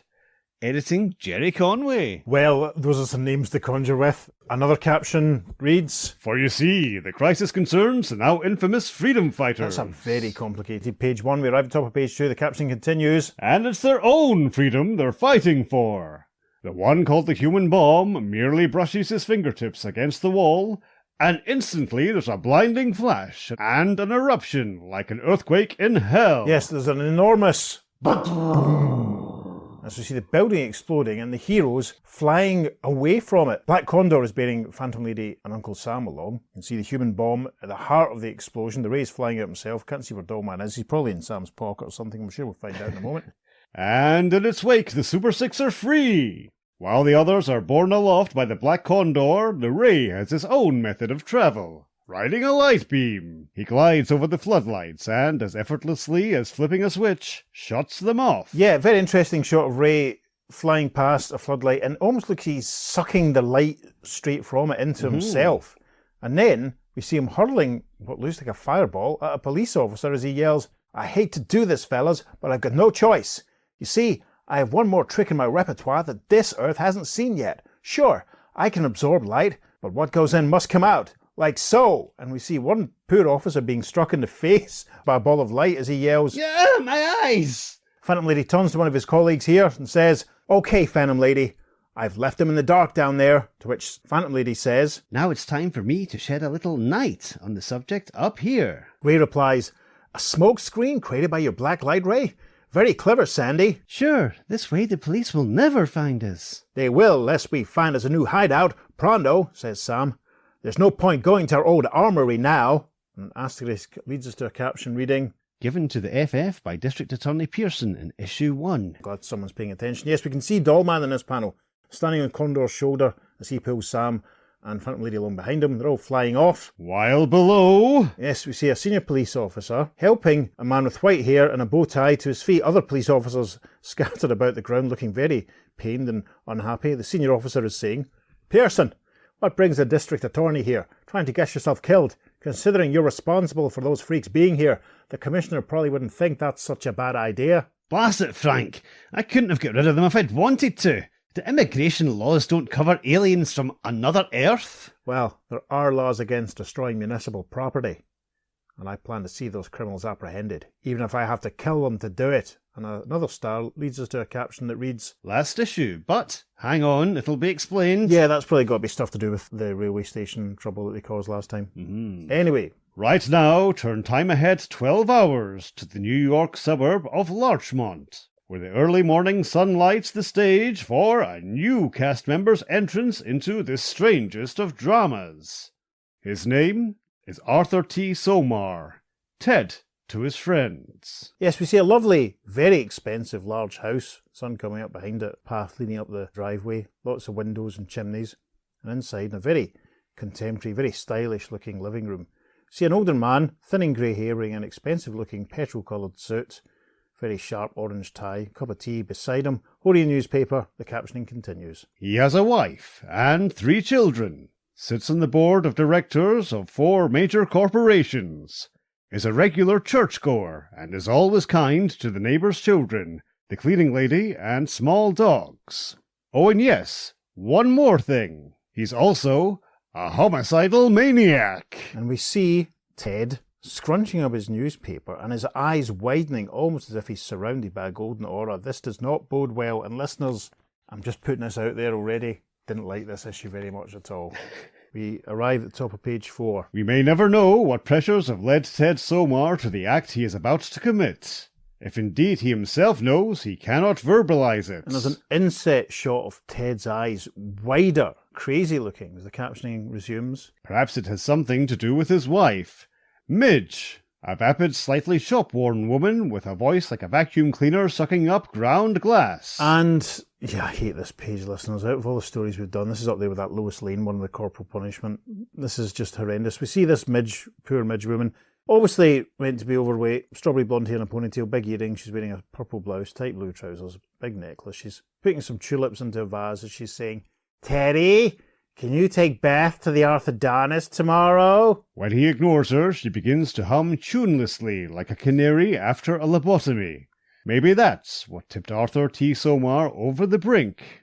Editing, Jerry Conway. Well, those are some names to conjure with. Another caption reads, For you see, the crisis concerns the now infamous Freedom Fighters. That's a very complicated page 1. We arrive at the top of page 2. The caption continues, And it's their own freedom they're fighting for. The one called the Human Bomb merely brushes his fingertips against the wall, and instantly there's a blinding flash and an eruption like an earthquake in hell. Yes, there's an enormous as we see the building exploding and the heroes flying away from it. Black Condor is bearing Phantom Lady and Uncle Sam along. You can see the human bomb at the heart of the explosion. The Ray's flying out himself. Can't see where Dollman is. He's probably in Sam's pocket or something. I'm sure we'll find out in a moment. And in its wake, the Super Six are free. While the others are borne aloft by the Black Condor, the Ray has his own method of travel. Riding a light beam, he glides over the floodlights and, as effortlessly as flipping a switch, shuts them off. Yeah, very interesting shot of Ray flying past a floodlight and almost looks like he's sucking the light straight from it into himself. And then we see him hurling what looks like a fireball at a police officer as he yells, "I hate to do this, fellas, but I've got no choice. You see, I have one more trick in my repertoire that this Earth hasn't seen yet. Sure, I can absorb light, but what goes in must come out. Like so." And we see one poor officer being struck in the face by a ball of light as he yells, Yeah, my eyes! Phantom Lady turns to one of his colleagues here and says, "Okay, Phantom Lady, I've left him in the dark down there." To which Phantom Lady says, Now it's time for me to shed a little light on the subject up here. Ray replies, "A smoke screen created by your black light ray? Very clever, Sandy." Sure, this way the police will never find us. "They will, lest we find us a new hideout. Pronto," says Sam. "There's no point going to our old armory now." And asterisk leads us to a caption reading, Given to the FF by District Attorney Pearson in Issue 1. Glad someone's paying attention. Yes, we can see Dollman in this panel, standing on Condor's shoulder as he pulls Sam and Phantom Lady along behind him. They're all flying off. While below, Yes, we see a senior police officer helping a man with white hair and a bow tie to his feet. Other police officers scattered about the ground looking very pained and unhappy. The senior officer is saying, "Pearson, what brings the district attorney here? Trying to get yourself killed? Considering you're responsible for those freaks being here, the commissioner probably wouldn't think that's such a bad idea." Blast it, Frank. I couldn't have got rid of them if I'd wanted to. The immigration laws don't cover aliens from another Earth. Well, there are laws against destroying municipal property, and I plan to see those criminals apprehended, even if I have to kill them to do it. And another star leads us to a caption that reads, Last issue, but hang on, it'll be explained. Yeah, that's probably got to be stuff to do with the railway station trouble that they caused last time. Anyway, right now, turn time ahead 12 hours to the New York suburb of Larchmont, where the early morning sun lights the stage for a new cast member's entrance into this strangest of dramas. His name is Arthur T. Somar, Ted to his friends. yes, we see a lovely, very expensive large house, sun coming up behind it, path leading up the driveway, lots of windows and chimneys, and inside in a very contemporary, very stylish looking living room. See an older man, thinning grey hair, wearing an expensive looking petrol coloured suit, very sharp orange tie, cup of tea beside him, holding a newspaper. The captioning continues. He has a wife and 3 children, sits on the board of directors of 4 major corporations, is a regular churchgoer, and is always kind to the neighbours' children, the cleaning lady, and small dogs. Oh, and yes, one more thing. He's also a homicidal maniac. And we see Ted scrunching up his newspaper and his eyes widening almost as if he's surrounded by a golden aura. This does not bode well. And listeners, I'm just putting this out there already. Didn't like this issue very much at all. We arrive at the top of page 4. We may never know what pressures have led Ted Somar to the act he is about to commit. If indeed he himself knows, he cannot verbalise it. And there's an inset shot of Ted's eyes, wider, crazy looking, as the captioning resumes. Perhaps it has something to do with his wife, Midge, a vapid, slightly shop-worn woman with a voice like a vacuum cleaner sucking up ground glass. And, yeah, I hate this page, listeners. Out of all the stories we've done, this is up there with that Lois Lane one with corporal punishment. This is just horrendous. We see this Midge, poor Midge woman, obviously meant to be overweight, strawberry blonde hair and a ponytail, big earrings. She's wearing a purple blouse, tight blue trousers, big necklace. She's putting some tulips into a vase as she's saying, "Teddy, can you take Beth to the orthodontist tomorrow?" When he ignores her, she begins to hum tunelessly like a canary after a lobotomy. Maybe that's what tipped Arthur T. Somar over the brink.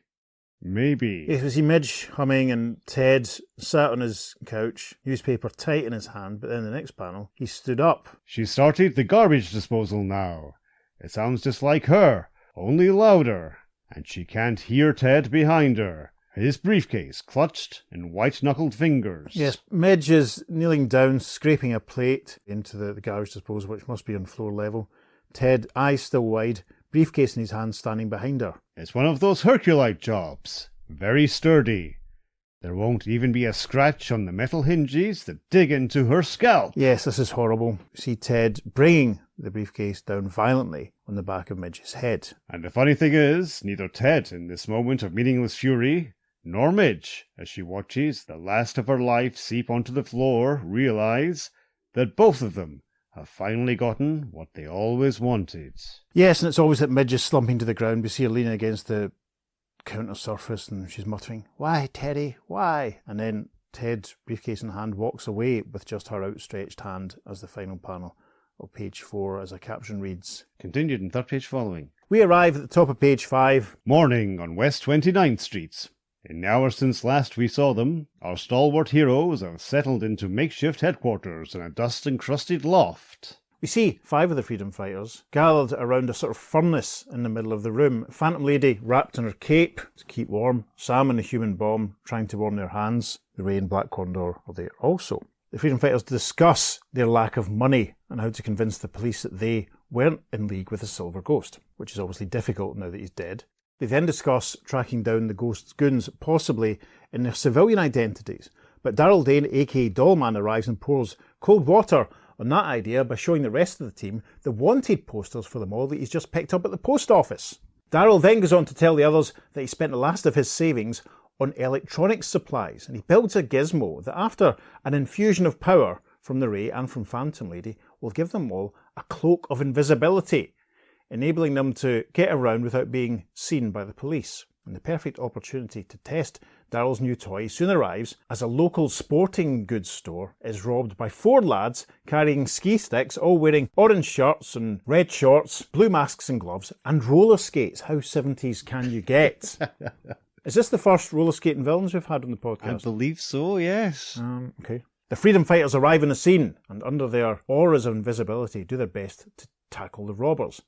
Maybe. Yes, we see Midge humming and Ted sat on his couch, newspaper tight in his hand, but then the next panel, he stood up. She started the garbage disposal now. It sounds just like her, only louder, and she can't hear Ted behind her, his briefcase clutched in white-knuckled fingers. Yes, Midge is kneeling down, scraping a plate into the garbage disposal, which must be on floor level. Ted, eyes still wide, briefcase in his hand, standing behind her. It's one of those Herculite jobs. Very sturdy. There won't even be a scratch on the metal hinges that dig into her scalp. Yes, this is horrible. See Ted bringing the briefcase down violently on the back of Midge's head. And the funny thing is, neither Ted, in this moment of meaningless fury, nor Midge, as she watches the last of her life seep onto the floor, realize that both of them have finally gotten what they always wanted. Yes, and it's always that Midge is slumping to the ground. We see her leaning against the counter surface and she's muttering, "Why, Teddy, why?" And then Ted, briefcase in hand, walks away with just her outstretched hand as the final panel of page 4 as a caption reads. Continued in third page following. We arrive at the top of page 5. Morning on West 29th Street. In the hours since last we saw them, our stalwart heroes have settled into makeshift headquarters in a dust-encrusted loft. We see 5 of the freedom fighters gathered around a sort of furnace in the middle of the room. Phantom Lady wrapped in her cape to keep warm. Sam and the human bomb trying to warm their hands. The Ray and Black Condor are there also. The freedom fighters discuss their lack of money and how to convince the police that they weren't in league with the Silver Ghost, which is obviously difficult now that he's dead. They then discuss tracking down the Ghost's goons, possibly in their civilian identities. But Daryl Dane, aka Dollman, arrives and pours cold water on that idea by showing the rest of the team the wanted posters for them all that he's just picked up at the post office. Daryl then goes on to tell the others that he spent the last of his savings on electronics supplies, and he builds a gizmo that after an infusion of power from the Ray and from Phantom Lady will give them all a cloak of invisibility, enabling them to get around without being seen by the police. And the perfect opportunity to test Daryl's new toy soon arrives as a local sporting goods store is robbed by 4 lads carrying ski sticks, all wearing orange shirts and red shorts, blue masks and gloves, and roller skates. How 70s can you get? Is this the first roller skating villains we've had on the podcast? I believe so, yes. Okay. The freedom fighters arrive on the scene and under their auras of invisibility do their best to tackle the robbers.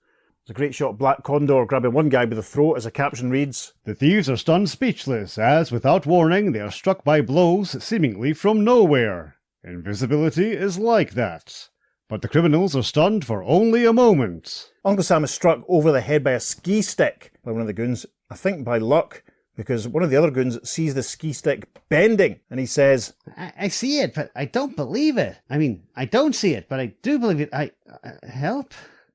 There's a great shot of Black Condor grabbing one guy by the throat as a caption reads. The thieves are stunned speechless as, without warning, they are struck by blows seemingly from nowhere. Invisibility is like that. But the criminals are stunned for only a moment. Uncle Sam is struck over the head by a ski stick by one of the goons, I think by luck, because one of the other goons sees the ski stick bending and he says, I see it, but I don't believe it. I mean, I don't see it, but I do believe it. Help?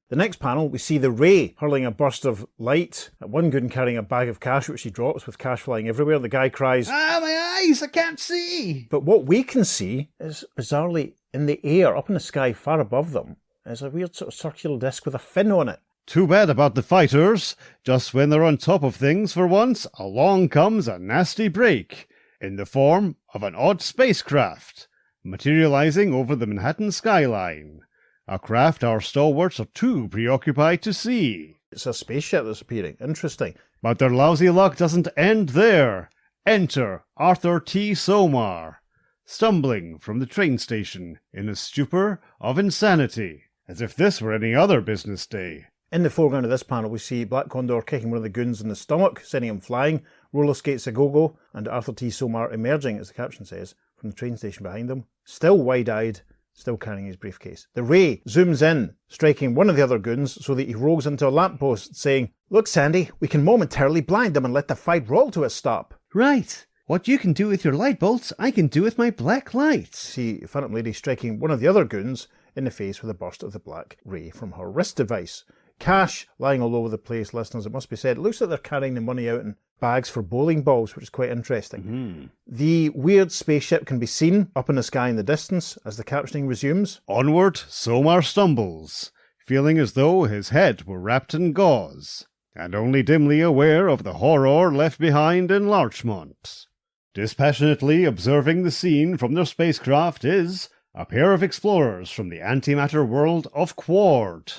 The next panel, we see the Ray hurling a burst of light at one goon carrying a bag of cash, which he drops with cash flying everywhere. The guy cries, "Ah, my eyes, I can't see." But what we can see is, bizarrely, in the air, up in the sky far above them, is a weird sort of circular disc with a fin on it. Too bad about the fighters. Just when they're on top of things for once, along comes a nasty break, in the form of an odd spacecraft, materializing over the Manhattan skyline. A craft our stalwarts are too preoccupied to see. It's a spaceship that's appearing. Interesting. But their lousy luck doesn't end there. Enter Arthur T. Somar, stumbling from the train station in a stupor of insanity, as if this were any other business day. In the foreground of this panel, we see Black Condor kicking one of the goons in the stomach, sending him flying, roller skates a go-go, and Arthur T. Somar emerging, as the caption says, from the train station behind them, still wide-eyed, still carrying his briefcase. The Ray zooms in, striking one of the other goons so that he rolls into a lamppost, saying, "Look, Sandy, we can momentarily blind them and let the fight roll to a stop." Right. What you can do with your light bolts, I can do with my black lights. See Phantom Lady striking one of the other goons in the face with a burst of the black ray from her wrist device. Cash lying all over the place, listeners, it must be said. It looks like they're carrying the money out in bags for bowling balls, which is quite interesting. The weird spaceship can be seen up in the sky in the distance as the captioning resumes. Onward, Somar stumbles, feeling as though his head were wrapped in gauze, and only dimly aware of the horror left behind in Larchmont. Dispassionately observing the scene from their spacecraft is a pair of explorers from the antimatter world of Quard,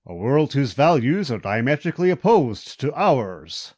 a world whose values are diametrically opposed to ours.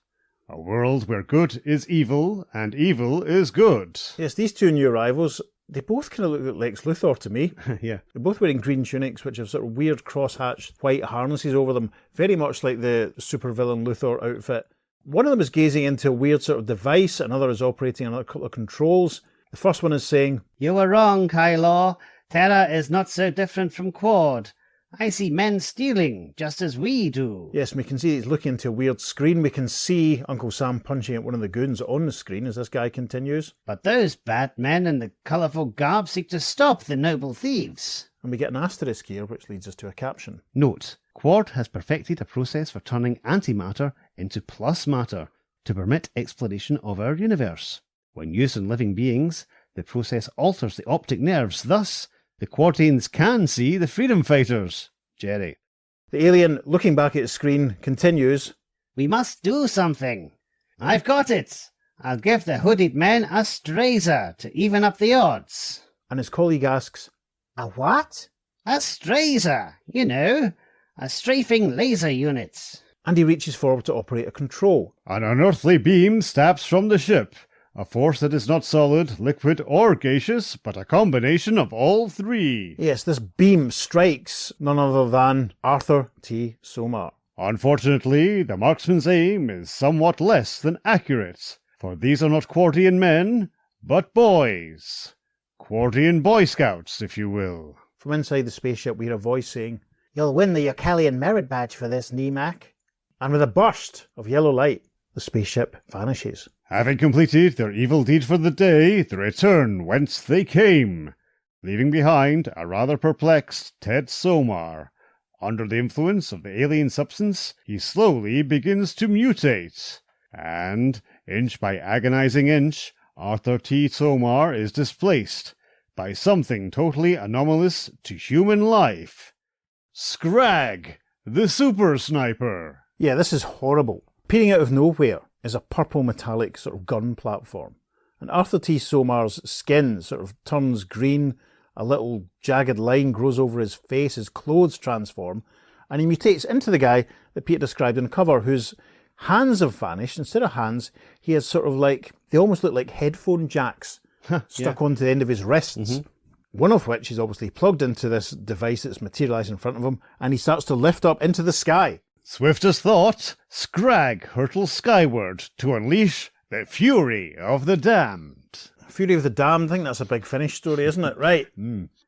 A world where good is evil and evil is good. Yes, these two new arrivals, they both kind of look like Lex Luthor to me. Yeah. They're both wearing green tunics, which have sort of weird cross-hatched white harnesses over them, very much like the supervillain Luthor outfit. One of them is gazing into a weird sort of device, another is operating on a couple of controls. The first one is saying, "You were wrong, Kylo. Terra is not so different from Quad. I see men stealing, just as we do." Yes, we can see he's looking into a weird screen. We can see Uncle Sam punching at one of the goons on the screen as this guy continues. "But those bad men in the colourful garb seek to stop the noble thieves." And we get an asterisk here, which leads us to a caption. Note, Quard has perfected a process for turning antimatter into plus matter to permit exploration of our universe. When used on living beings, the process alters the optic nerves. Thus, the Quartains can see the freedom fighters. Jerry. The alien, looking back at his screen, continues. "We must do something. I've got it. I'll give the hooded men a strazer to even up the odds. And his colleague asks, a what? A strazer, you know, a strafing laser unit. And he reaches forward to operate a control. An unearthly beam snaps from the ship, a force that is not solid, liquid, or gaseous, but a combination of all three. Yes, this beam strikes none other than Arthur T. Somar. Unfortunately, the marksman's aim is somewhat less than accurate, for these are not Quartian men, but boys. Quartian Boy Scouts, if you will. From inside the spaceship we hear a voice saying, You'll win the Yokalian Merit Badge for this, Nemak. and with a burst of yellow light, the spaceship vanishes. Having completed their evil deed for the day, they return whence they came, leaving behind a rather perplexed Ted Somar. Under the influence of the alien substance, he slowly begins to mutate, and, inch by agonizing inch, Arthur T. Somar is displaced by something totally anomalous to human life. Skragg, the super sniper. Yeah, this is horrible. Peering out of nowhere is a purple metallic sort of gun platform. And Arthur T. Somar's skin sort of turns green, a little jagged line grows over his face, his clothes transform, and he mutates into the guy that Peter described in the cover, whose hands have vanished. Instead of hands, he has sort of like, they almost look like headphone jacks stuck onto the end of his wrists. One of which is obviously plugged into this device that's materialised in front of him, and he starts to lift up into the sky. Swift as thought, Skragg hurtles skyward to unleash the fury of the damned. Fury of the Damned, I think that's a big finish story, isn't it? Right.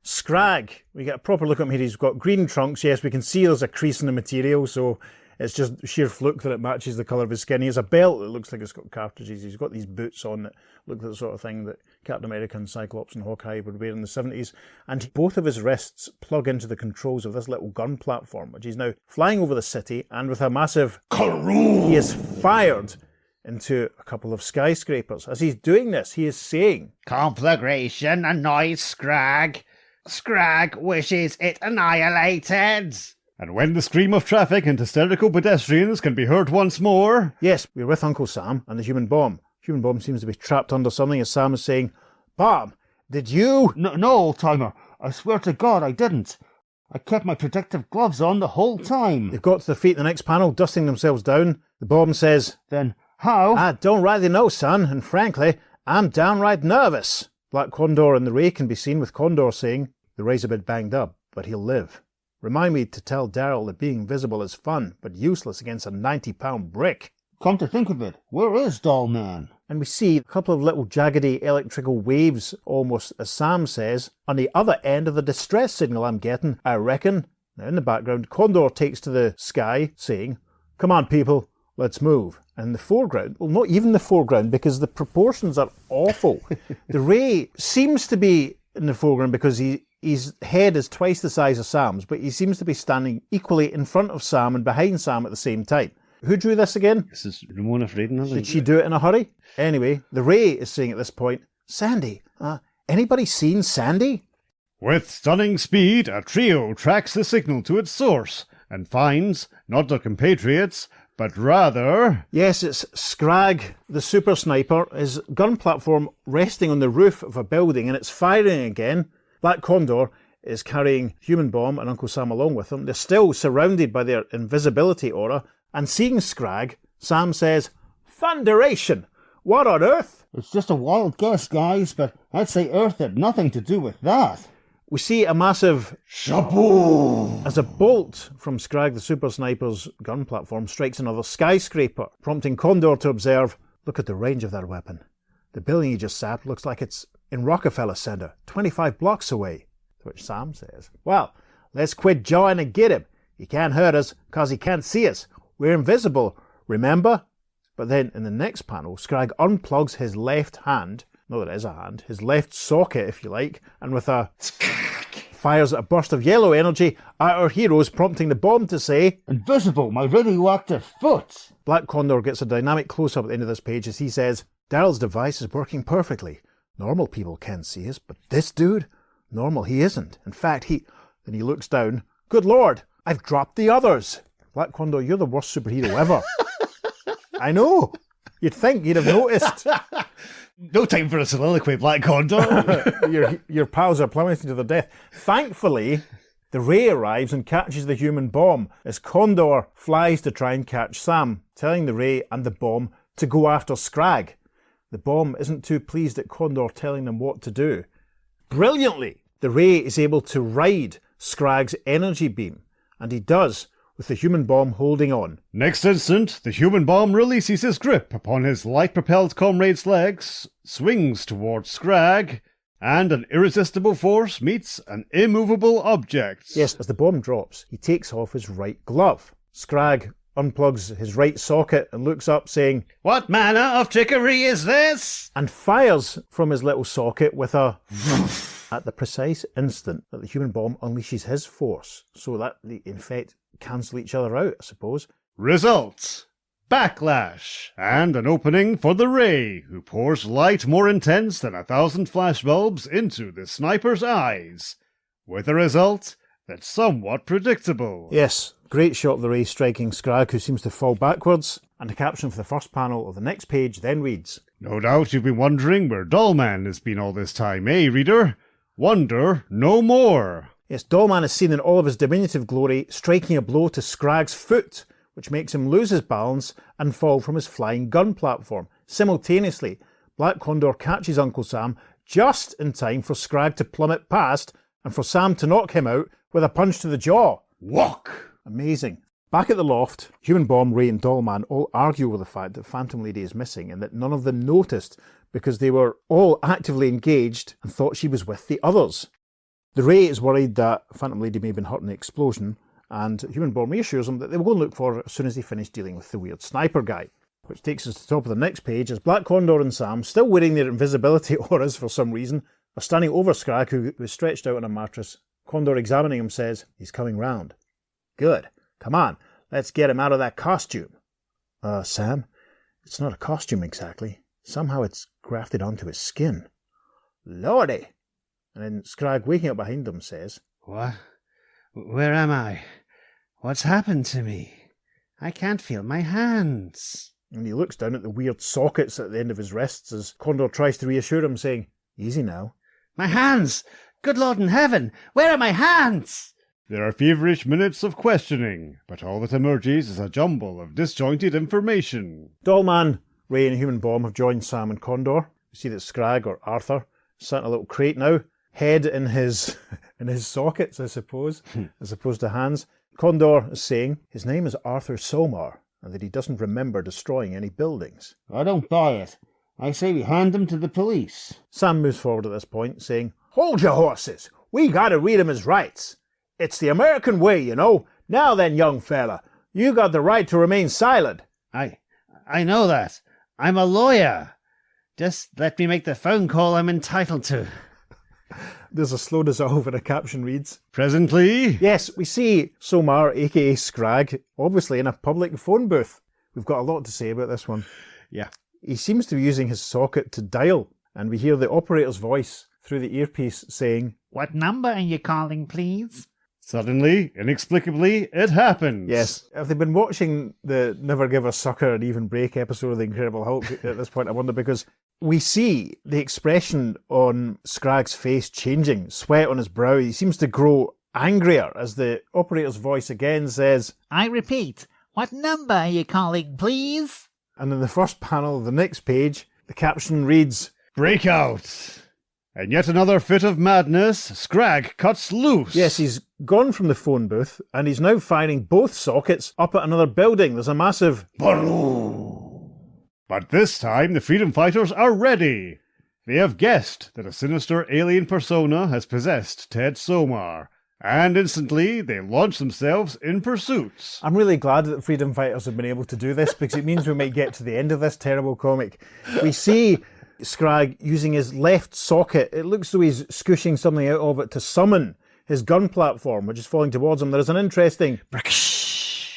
Skragg, we get a proper look at him here. He's got green trunks. Yes, we can see there's a crease in the material, so it's just sheer fluke that it matches the colour of his skin. He has a belt that looks like it's got cartridges. He's got these boots on that look like the sort of thing that Captain America and Cyclops and Hawkeye would wear in the 70s. And both of his wrists plug into the controls of this little gun platform, which he's now flying over the city, and with a massive karoo, he is fired into a couple of skyscrapers. As he's doing this, he is saying, Conflagration annoys Skragg. Skragg wishes it annihilated. And when the scream of traffic and hysterical pedestrians can be heard once more... Yes, we're with Uncle Sam and the human bomb. Human bomb seems to be trapped under something as Sam is saying, Bomb, did you... No, old-timer. I swear to God I didn't. I kept my protective gloves on the whole time. They've got to the feet in the next panel, dusting themselves down. The bomb says, Then how? I don't rightly know, son, and frankly, I'm downright nervous. Black Condor and the Ray can be seen with Condor saying, The Ray's a bit banged up, but he'll live. Remind me to tell Daryl that being visible is fun, but useless against a 90-pound brick. Come to think of it, where is Doll Man? And we see a couple of little jaggedy electrical waves, almost, as Sam says, on the other end of the distress signal I'm getting, I reckon. Now in the background, Condor takes to the sky, saying, Come on, people, let's move. And in the foreground, well, not even the foreground, because the proportions are awful. The Ray seems to be in the foreground because his head is twice the size of Sam's, but he seems to be standing equally in front of Sam and behind Sam at the same time. Who drew this again? This is Ramona Fraden, I think. Did she do it in a hurry? Anyway, the Ray is saying at this point, Sandy, anybody seen Sandy? With stunning speed, a trio tracks the signal to its source and finds not their compatriots, but rather... Yes, it's Skragg, the super sniper, his gun platform resting on the roof of a building, and it's firing again. Black Condor is carrying Human Bomb and Uncle Sam along with him. They're still surrounded by their invisibility aura, and seeing Skragg, Sam says, Thunderation! What on earth? It's just a wild guess, guys, but I'd say Earth had nothing to do with that. We see a massive shaboom as a bolt from Skragg the super sniper's gun platform strikes another skyscraper, prompting Condor to observe, look at the range of that weapon. The building he just sapped looks like it's in Rockefeller Center, 25 blocks away. To which Sam says, well, let's quit jawing and get him. He can't hurt us because he can't see us. We're invisible, remember? But then in the next panel, Skragg unplugs his left hand, no, it is a hand, his left socket, if you like, and with a fires a burst of yellow energy at our heroes, prompting the bomb to say, Invisible, my radioactive foot! Black Condor gets a dynamic close-up at the end of this page as he says, Daryl's device is working perfectly. Normal people can't see us, but this dude, normal he isn't. In fact, Then he looks down, good lord, I've dropped the others. Black Condor, you're the worst superhero ever. I know. You'd think you'd have noticed. No time for a soliloquy, Black Condor. Your pals are plummeting to their death. Thankfully, the Ray arrives and catches the human bomb as Condor flies to try and catch Sam, telling the Ray and the bomb to go after Skragg. The bomb isn't too pleased at Condor telling them what to do. Brilliantly, the Ray is able to ride Skragg's energy beam, and he does, with the human bomb holding on. Next instant, the human bomb releases his grip upon his light-propelled comrade's legs, swings towards Skragg, and an irresistible force meets an immovable object. Yes, as the bomb drops, he takes off his right glove. Skragg unplugs his right socket and looks up saying, What manner of trickery is this? And fires from his little socket with a at the precise instant that the human bomb unleashes his force, so that they in fact cancel each other out, I suppose. Result: backlash, and an opening for the Ray, who pours light more intense than 1,000 flashbulbs into the sniper's eyes, with a result that's somewhat predictable. Yes, great shot of the Ray striking Skragg, who seems to fall backwards, and the caption for the first panel of the next page then reads, No doubt you've been wondering where Dollman has been all this time, eh, reader? Wonder no more. Yes, Dollman is seen in all of his diminutive glory, striking a blow to Skragg's foot, which makes him lose his balance and fall from his flying gun platform. Simultaneously, Black Condor catches Uncle Sam just in time for Skragg to plummet past and for Sam to knock him out with a punch to the jaw. Walk! Amazing. Back at the loft, Human Bomb, Ray and Dollman all argue over the fact that Phantom Lady is missing and that none of them noticed because they were all actively engaged and thought she was with the others. The Ray is worried that Phantom Lady may have been hurt in the explosion, and Human Bomb reassures him that they will go and look for her as soon as they finish dealing with the weird sniper guy. Which takes us to the top of the next page as Black Condor and Sam, still wearing their invisibility auras for some reason, are standing over Skragg, who is stretched out on a mattress. Condor, examining him, says, He's coming round. Good. Come on, let's get him out of that costume. Sam, it's not a costume exactly. Somehow it's grafted onto his skin. Lordy! And then Skragg, waking up behind them, says, What? Where am I? What's happened to me? I can't feel my hands. And he looks down at the weird sockets at the end of his wrists as Condor tries to reassure him, saying, Easy now. My hands! Good Lord in heaven! Where are my hands? There are feverish minutes of questioning, but all that emerges is a jumble of disjointed information. Dollman, Ray and Human Bomb have joined Sam and Condor. We see that Skragg, or Arthur, is sat in a little crate now, head in his sockets, I suppose, as opposed to hands. Condor is saying his name is Arthur Somar, and that he doesn't remember destroying any buildings. I don't buy it. I say we hand him to the police. Sam moves forward at this point, saying, Hold your horses! We gotta read him his rights. It's the American way, you know. Now then, young fella, you got the right to remain silent. I know that. I'm a lawyer. Just let me make the phone call I'm entitled to. There's a slow dissolve and a caption reads, Presently, Yes, we see Somar, aka Skragg, obviously in a public phone booth. We've got a lot to say about this one. Yeah. He seems to be using his socket to dial, and we hear the operator's voice through the earpiece saying, What number are you calling, please? suddenly, inexplicably, it happens. Yes. If they've been watching the Never Give a Sucker an Even Break episode of The Incredible Hulk at this point, I wonder, because we see the expression on Skragg's face changing, sweat on his brow. He seems to grow angrier as the operator's voice again says, I repeat, what number are you calling, please? And in the first panel of the next page, the caption reads, Breakout! And yet another fit of madness, Skragg cuts loose. Yes, he's gone from the phone booth, and he's now firing both sockets up at another building. There's a massive Baroo! But this time the freedom fighters are ready. They have guessed that a sinister alien persona has possessed Ted Somar, and instantly they launch themselves in pursuit. I'm really glad that the freedom fighters have been able to do this, because it means we might get to the end of this terrible comic. We see Skragg using his left socket. It looks as though he's squishing something out of it to summon his gun platform, which is falling towards him. There's an interesting...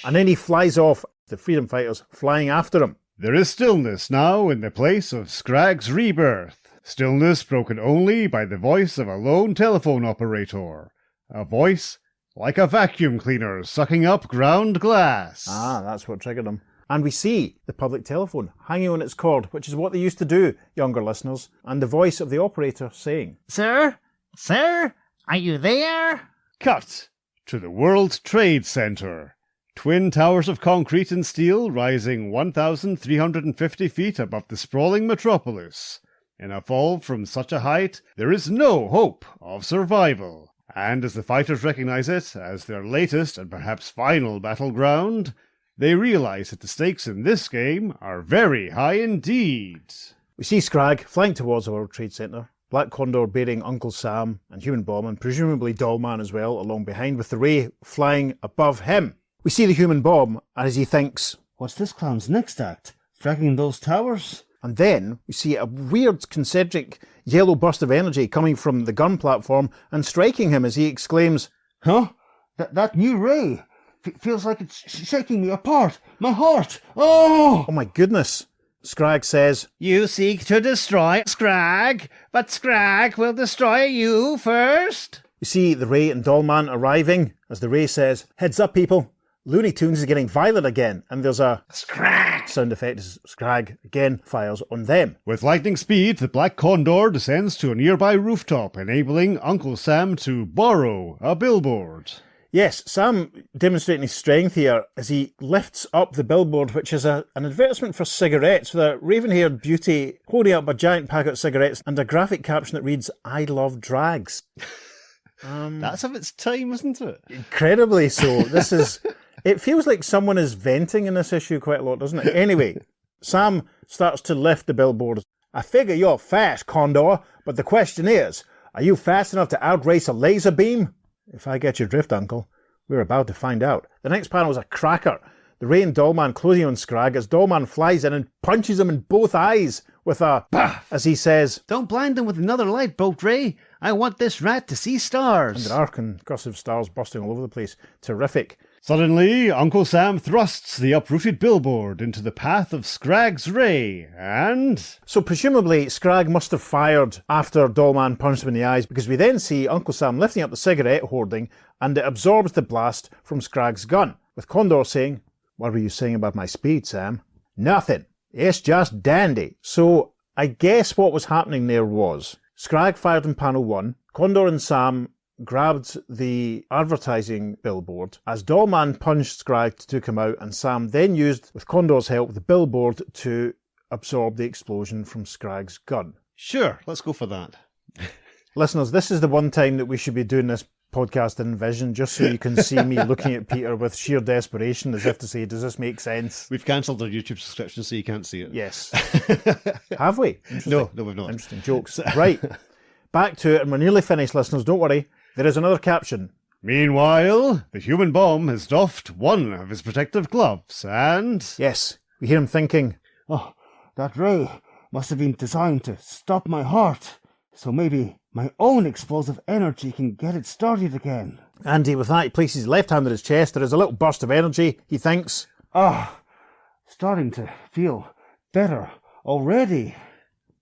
And then he flies off, the freedom fighters flying after him. There is stillness now in the place of Skragg's rebirth. Stillness broken only by the voice of a lone telephone operator. A voice like a vacuum cleaner sucking up ground glass. Ah, that's what triggered him. And we see the public telephone hanging on its cord, which is what they used to do, younger listeners, and the voice of the operator saying, Sir? Sir? Are you there? Cut to the World Trade Center. Twin towers of concrete and steel rising 1,350 feet above the sprawling metropolis. In a fall from such a height, there is no hope of survival. And as the fighters recognize it as their latest and perhaps final battleground, they realize that the stakes in this game are very high indeed. We see Skragg flying towards the World Trade Center, Black Condor bearing Uncle Sam and Human Bomb, and presumably Dollman as well, along behind, with the Ray flying above him. We see the Human Bomb as he thinks, What's this clown's next act? Fragging those towers? and then we see a weird concentric yellow burst of energy coming from the gun platform and striking him as he exclaims, Huh? That new ray feels like it's shaking me apart. My heart! Oh! "Oh my goodness." Skragg says, You seek to destroy Skragg, but Skragg will destroy you first. We see the Ray and Dollman arriving as the Ray says, "Heads up, people. Looney Tunes is getting violent again," and there's a Skragg! sound effect as Skragg again fires on them. With lightning speed, the Black Condor descends to a nearby rooftop, enabling Uncle Sam to borrow a billboard. Yes, Sam demonstrating his strength here as he lifts up the billboard, which is an advertisement for cigarettes with a raven-haired beauty holding up a giant packet of cigarettes and a graphic caption that reads, "I love drags." That's of its time, isn't it? Incredibly so. This is... It feels like someone is venting in this issue quite a lot, doesn't it? Anyway, Sam starts to lift the billboard. "I figure you're fast, Condor, but the question is, are you fast enough to outrace a laser beam?" If I get your drift, Uncle, we're about to find out. The next panel is a cracker. The Ray and Dollman closing on Skragg as Dollman flies in and punches him in both eyes with a bah, as he says, Don't blind them with another light, Boat Ray. I want this rat to see stars. and there are concussive stars bursting all over the place. Terrific. Suddenly, Uncle Sam thrusts the uprooted billboard into the path of Skragg's ray, and... So presumably Skragg must have fired after Dollman punched him in the eyes, because we then see Uncle Sam lifting up the cigarette hoarding and it absorbs the blast from Skragg's gun, with Condor saying, "What were you saying about my speed, Sam?" "Nothing. It's just dandy." So I guess what was happening there was Skragg fired in panel 1, Condor and Sam grabbed the advertising billboard as Dollman punched Skragg to took him out, and Sam then used, with Condor's help, the billboard to absorb the explosion from Skragg's gun. Sure, let's go for that. Listeners, this is the one time that we should be doing this podcast in vision, just so you can see me looking at Peter with sheer desperation as if to say, does this make sense? We've cancelled our YouTube subscription so you can't see it. Yes. Have we? No, we've not. Interesting jokes. Right. Back to it, and we're nearly finished, listeners. Don't worry. There is another caption. Meanwhile, the Human Bomb has doffed one of his protective gloves, and... Yes, we hear him thinking, Oh, that ray must have been designed to stop my heart. So maybe my own explosive energy can get it started again. and with that he places his left hand on his chest. There is a little burst of energy. He thinks, Starting to feel better already.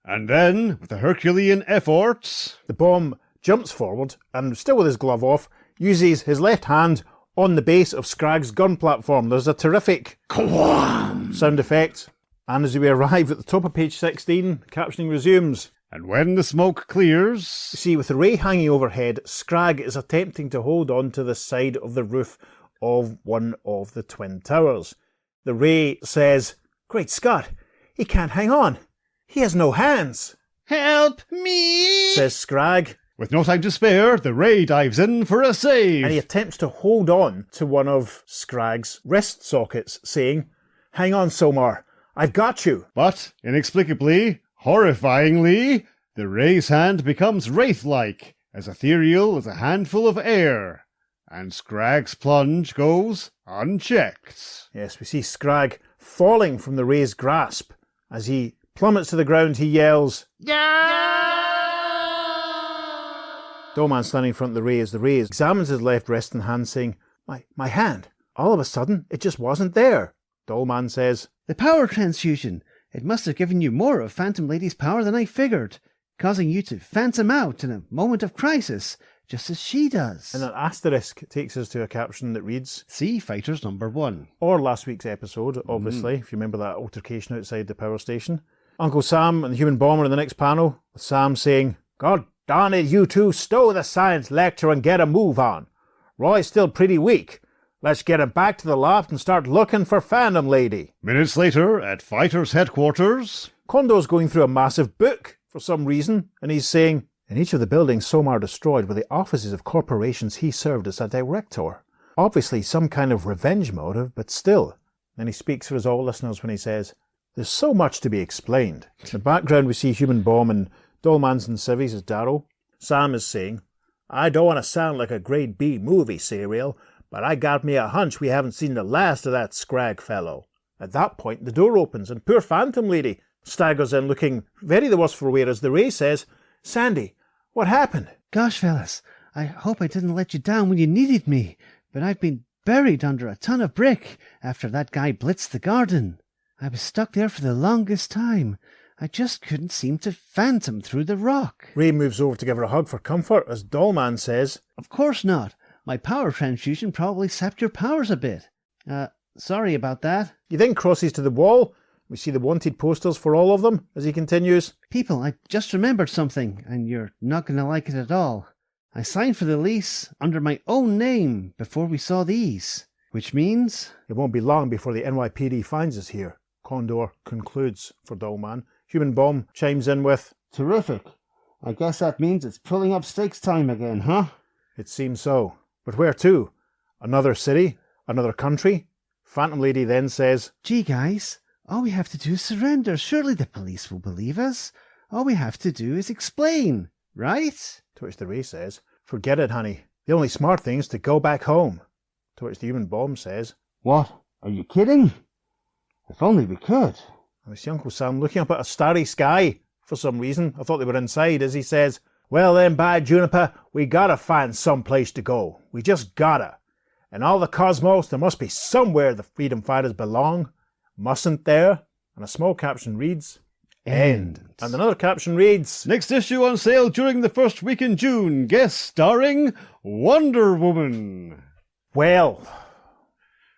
And then, with a Herculean effort... the bomb jumps forward and, still with his glove off, uses his left hand on the base of Skragg's gun platform. There's a terrific sound effect. And as we arrive at the top of page 16, captioning resumes. And when the smoke clears... You see, with the ray hanging overhead, Skragg is attempting to hold on to the side of the roof of one of the twin towers. The ray says, "Great Scott, he can't hang on. He has no hands." Help me! Says Skragg. With no time to spare, the ray dives in for a save. And he attempts to hold on to one of Skragg's wrist sockets, saying, "Hang on, Somar, I've got you." But, inexplicably, horrifyingly, the ray's hand becomes wraith-like, as ethereal as a handful of air, and Skragg's plunge goes unchecked. Yes, we see Skragg falling from the ray's grasp. As he plummets to the ground, he yells. Dollman standing in front of the ray as the ray examines his left wrist and hand, saying, My hand. All of a sudden, it just wasn't there." Dollman says, The power transfusion. It must have given you more of Phantom Lady's power than I figured, causing you to phantom out in a moment of crisis, just as she does. And an asterisk takes us to a caption that reads, See Fighters number 1. or last week's episode, obviously, if you remember that altercation outside the power station. Uncle Sam and the human bomber in the next panel, with Sam saying, God darn it, you two, stow the science lecture and get a move on. Roy's still pretty weak. Let's get him back to the loft and start looking for Phantom Lady. Minutes later, at Fighters headquarters, Kondo's going through a massive book for some reason, and he's saying, in each of the buildings Somar destroyed were the offices of corporations he served as a director. Obviously some kind of revenge motive, but still. Then he speaks for his all listeners when he says, there's so much to be explained. In the background we see Human Bomb and Dolmans and Civvies as Darrow. Sam is saying, I don't want to sound like a grade B movie serial, but I got me a hunch we haven't seen the last of that Skragg fellow. At that point, the door opens and poor Phantom Lady staggers in looking very the worse for wear as the Ray says, Sandy, what happened? Gosh, fellas, I hope I didn't let you down when you needed me, but I've been buried under a ton of brick after that guy blitzed the garden. I was stuck there for the longest time. I just couldn't seem to phantom through the rock. Ray moves over to give her a hug for comfort as Dollman says, Of course not. My power transfusion probably sapped your powers a bit. Sorry about that. He then crosses to the wall. We see the wanted posters for all of them as he continues. People, I just remembered something, and you're not going to like it at all. I signed for the lease under my own name before we saw these, which means... It won't be long before the NYPD finds us here, Condor concludes for Dollman. Human Bomb chimes in with, Terrific. I guess that means it's pulling up stakes time again, huh? It seems so. But where to? Another city? Another country? Phantom Lady then says, Gee, guys, all we have to do is surrender. Surely the police will believe us. All we have to do is explain, right? To which the Ray says, Forget it, honey. The only smart thing is to go back home. To which the Human Bomb says, What? Are you kidding? If only we could. And we see Uncle Sam looking up at a starry sky for some reason. I thought they were inside as he says, Well then, by Juniper, we gotta find some place to go. We just gotta. In all the cosmos, there must be somewhere the freedom fighters belong. Mustn't there? And a small caption reads, End. And another caption reads, next issue on sale during the first week in June, guest starring Wonder Woman. Well,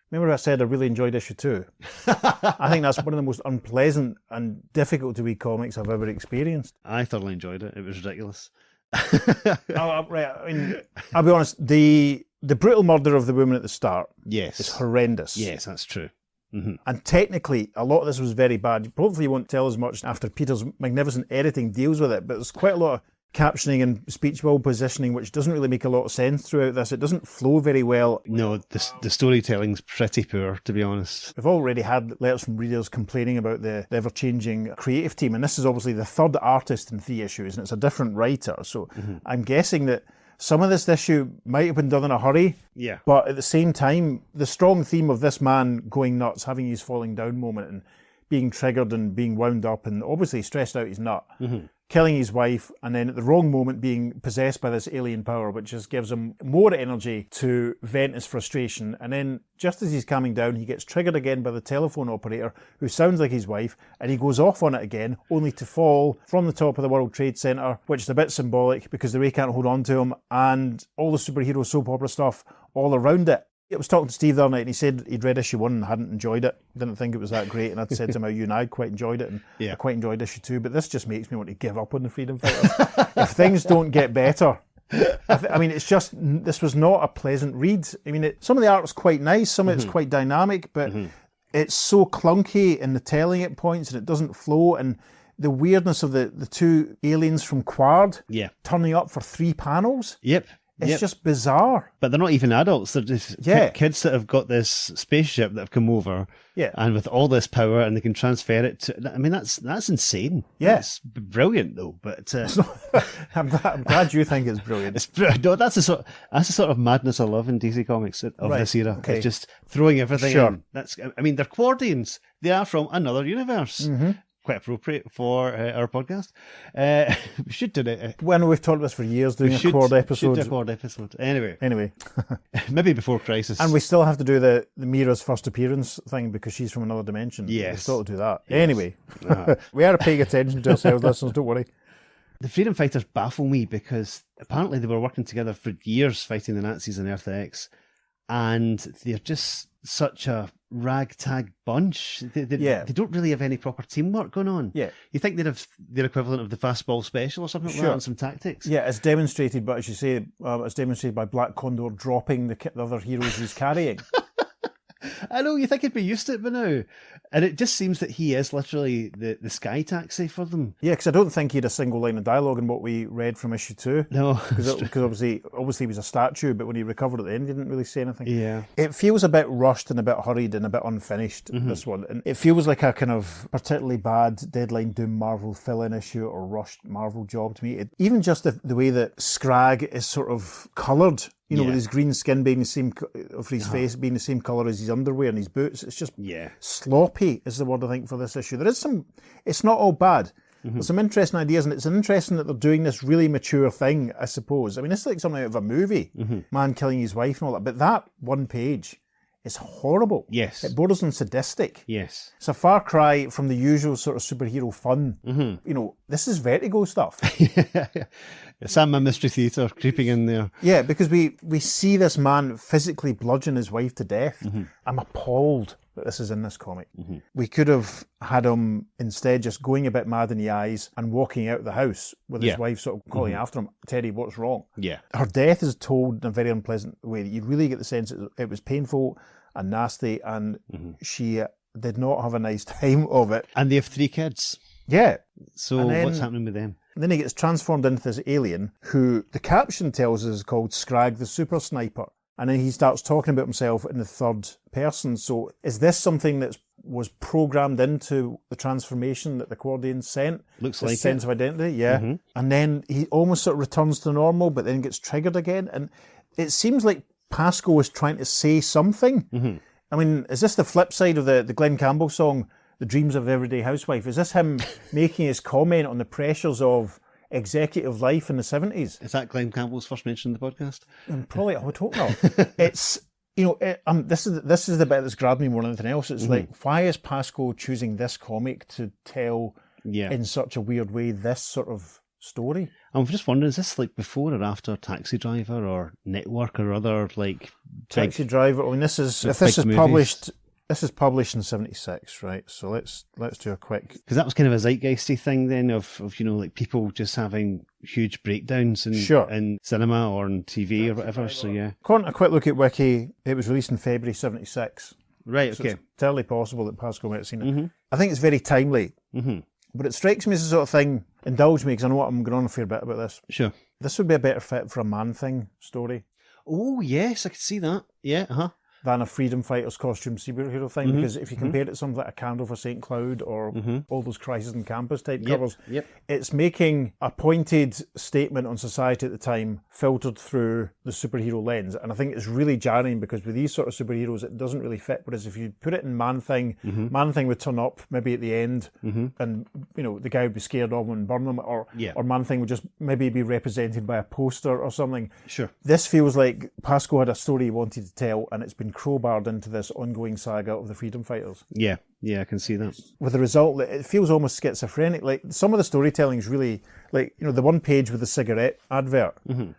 remember I said I really enjoyed issue 2? I think that's one of the most unpleasant and difficult to read comics I've ever experienced. I thoroughly enjoyed it. It was ridiculous. Right, I mean, I'll be honest, the brutal murder of the woman at the start Yes. is horrendous. Yes, that's true. Mm-hmm. And technically, a lot of this was very bad. Hopefully you won't tell as much after Peter's magnificent editing deals with it, but there's quite a lot of captioning and speech bubble positioning which doesn't really make a lot of sense throughout this. It doesn't flow very well. No, the storytelling's pretty poor, to be honest. We've already had letters from readers complaining about the ever-changing creative team, and this is obviously the third artist in 3 issues, and it's a different writer. So I'm guessing that some of this issue might have been done in a hurry, Yeah. but at the same time, the strong theme of this man going nuts, having his falling down moment and being triggered and being wound up and obviously stressed out his nut, killing his wife, and then at the wrong moment being possessed by this alien power, which just gives him more energy to vent his frustration. And then just as he's calming down, he gets triggered again by the telephone operator, who sounds like his wife, and he goes off on it again, only to fall from the top of the World Trade Center, which is a bit symbolic because the Ray can't hold on to him, and all the superhero soap opera stuff all around it. I was talking to Steve the other night and he said he'd read issue 1 and hadn't enjoyed it. Didn't think it was that great. And I'd said to him how you and I quite enjoyed it, and I quite enjoyed issue 2. But this just makes me want to give up on the Freedom Fighters. If things don't get better. I mean, it's just, this was not a pleasant read. I mean, some of the art was quite nice. Some of it's quite dynamic, but it's so clunky in the telling at points and it doesn't flow. And the weirdness of the 2 aliens from Quard turning up for 3 panels. Yep. It's just bizarre. But they're not even adults. They're just kids that have got this spaceship that have come over. Yeah. And with all this power, and they can transfer it to... I mean, that's insane. Yes. Yeah. Brilliant, though. But I'm glad you think it's brilliant. No, that's the sort of madness I love in DC Comics of this era. Okay. It's just throwing everything Sure. in. I mean, they're Quardians. They are from another universe. Quite appropriate for our podcast. We should do it. When we've talked about this for years, doing a Quad episode. Should do a Quad episode. Anyway, maybe before Crisis. and we still have to do the Mira's first appearance thing because she's from another dimension. Yes. We still have to do that. Anyway, we are paying attention to ourselves, listeners. Don't worry. The freedom fighters baffle me because apparently they were working together for years fighting the Nazis on Earth X, and they're just such a ragtag bunch. They don't really have any proper teamwork going on. Yeah. You think they'd have their equivalent of the fastball special or something like Sure. that, and some tactics? Yeah, it's demonstrated, but as you say, it's demonstrated by Black Condor dropping the other heroes he's carrying. I know, you think he'd be used to it by now. And it just seems that he is literally the sky taxi for them. Yeah, because I don't think he had a single line of dialogue in what we read from issue 2. No. Because obviously he was a statue, but when he recovered at the end, he didn't really say anything. Yeah. It feels a bit rushed and a bit hurried and a bit unfinished, this one. And it feels like a kind of particularly bad Deadline Doom Marvel fill-in issue or rushed Marvel job to me. Even just the way that Skragg is sort of coloured, with his green skin being the same, for his face being the same colour as his underwear and his boots. It's just sloppy is the word I think for this issue. There is it's not all bad. There's some interesting ideas, and it's interesting that they're doing this really mature thing, I suppose. I mean, it's like something out of a movie, man killing his wife and all that, but that one page is horrible. Yes. It borders on sadistic. Yes. It's a far cry from the usual sort of superhero fun. This is Vertigo stuff. Sandman Mystery Theatre creeping in there. Yeah, because we see this man physically bludgeon his wife to death. I'm appalled that this is in this comic. We could have had him instead just going a bit mad in the eyes and walking out of the house with his wife sort of calling after him, Teddy, what's wrong? Yeah. Her death is told in a very unpleasant way. You really get the sense it was painful and nasty, and she did not have a nice time of it. And they have 3 kids. Yeah. So what's happening with them? Then he gets transformed into this alien who the caption tells us is called Skragg the Super Sniper. And then he starts talking about himself in the third person. So is this something that was programmed into the transformation that the Cordian sent? Looks this like sense it. of identity, yeah. And then he almost sort of returns to normal, but then gets triggered again. And it seems like Pasco is trying to say something. I mean, is this the flip side of the Glenn Campbell song, The Dreams of the Everyday Housewife? Is this him making his comment on the pressures of executive life in the 70s? Is that Glenn Campbell's first mention in the podcast? Probably, I would hope not. It's, this is the bit that's grabbed me more than anything else. It's like, why is Pasco choosing this comic to tell in such a weird way this sort of story? I'm just wondering, is this like before or after Taxi Driver or Network or other like Taxi Driver? I mean, this is published in 76, right? So let's do a quick, because that was kind of a zeitgeisty thing then of like people just having huge breakdowns in cinema or on TV or whatever. So yeah, according to a quick look at Wiki, it was released in February 76. Right. So okay. it's entirely possible that Pasco might have seen it. I think it's very timely. But it strikes me as the sort of thing, indulge me because I know I'm going on a fair bit about this. Sure. This would be a better fit for a Man-Thing story. Oh yes, I could see that. Yeah. Than a freedom fighter's costume superhero thing, because if you compare it to something like A Candle for St. Cloud or all those Crisis on Campus type covers, it's making a pointed statement on society at the time filtered through the superhero lens. And I think it's really jarring because with these sort of superheroes, it doesn't really fit. Whereas if you put it in Man-Thing, Man-Thing would turn up maybe at the end and, the guy would be scared of him and burn him, or Man-Thing would just maybe be represented by a poster or something. Sure. This feels like Pasco had a story he wanted to tell, and it's been crowbarred into this ongoing saga of the freedom fighters. Yeah, I can see that. With the result that it feels almost schizophrenic. Like some of the storytelling is really like, the one page with the cigarette advert.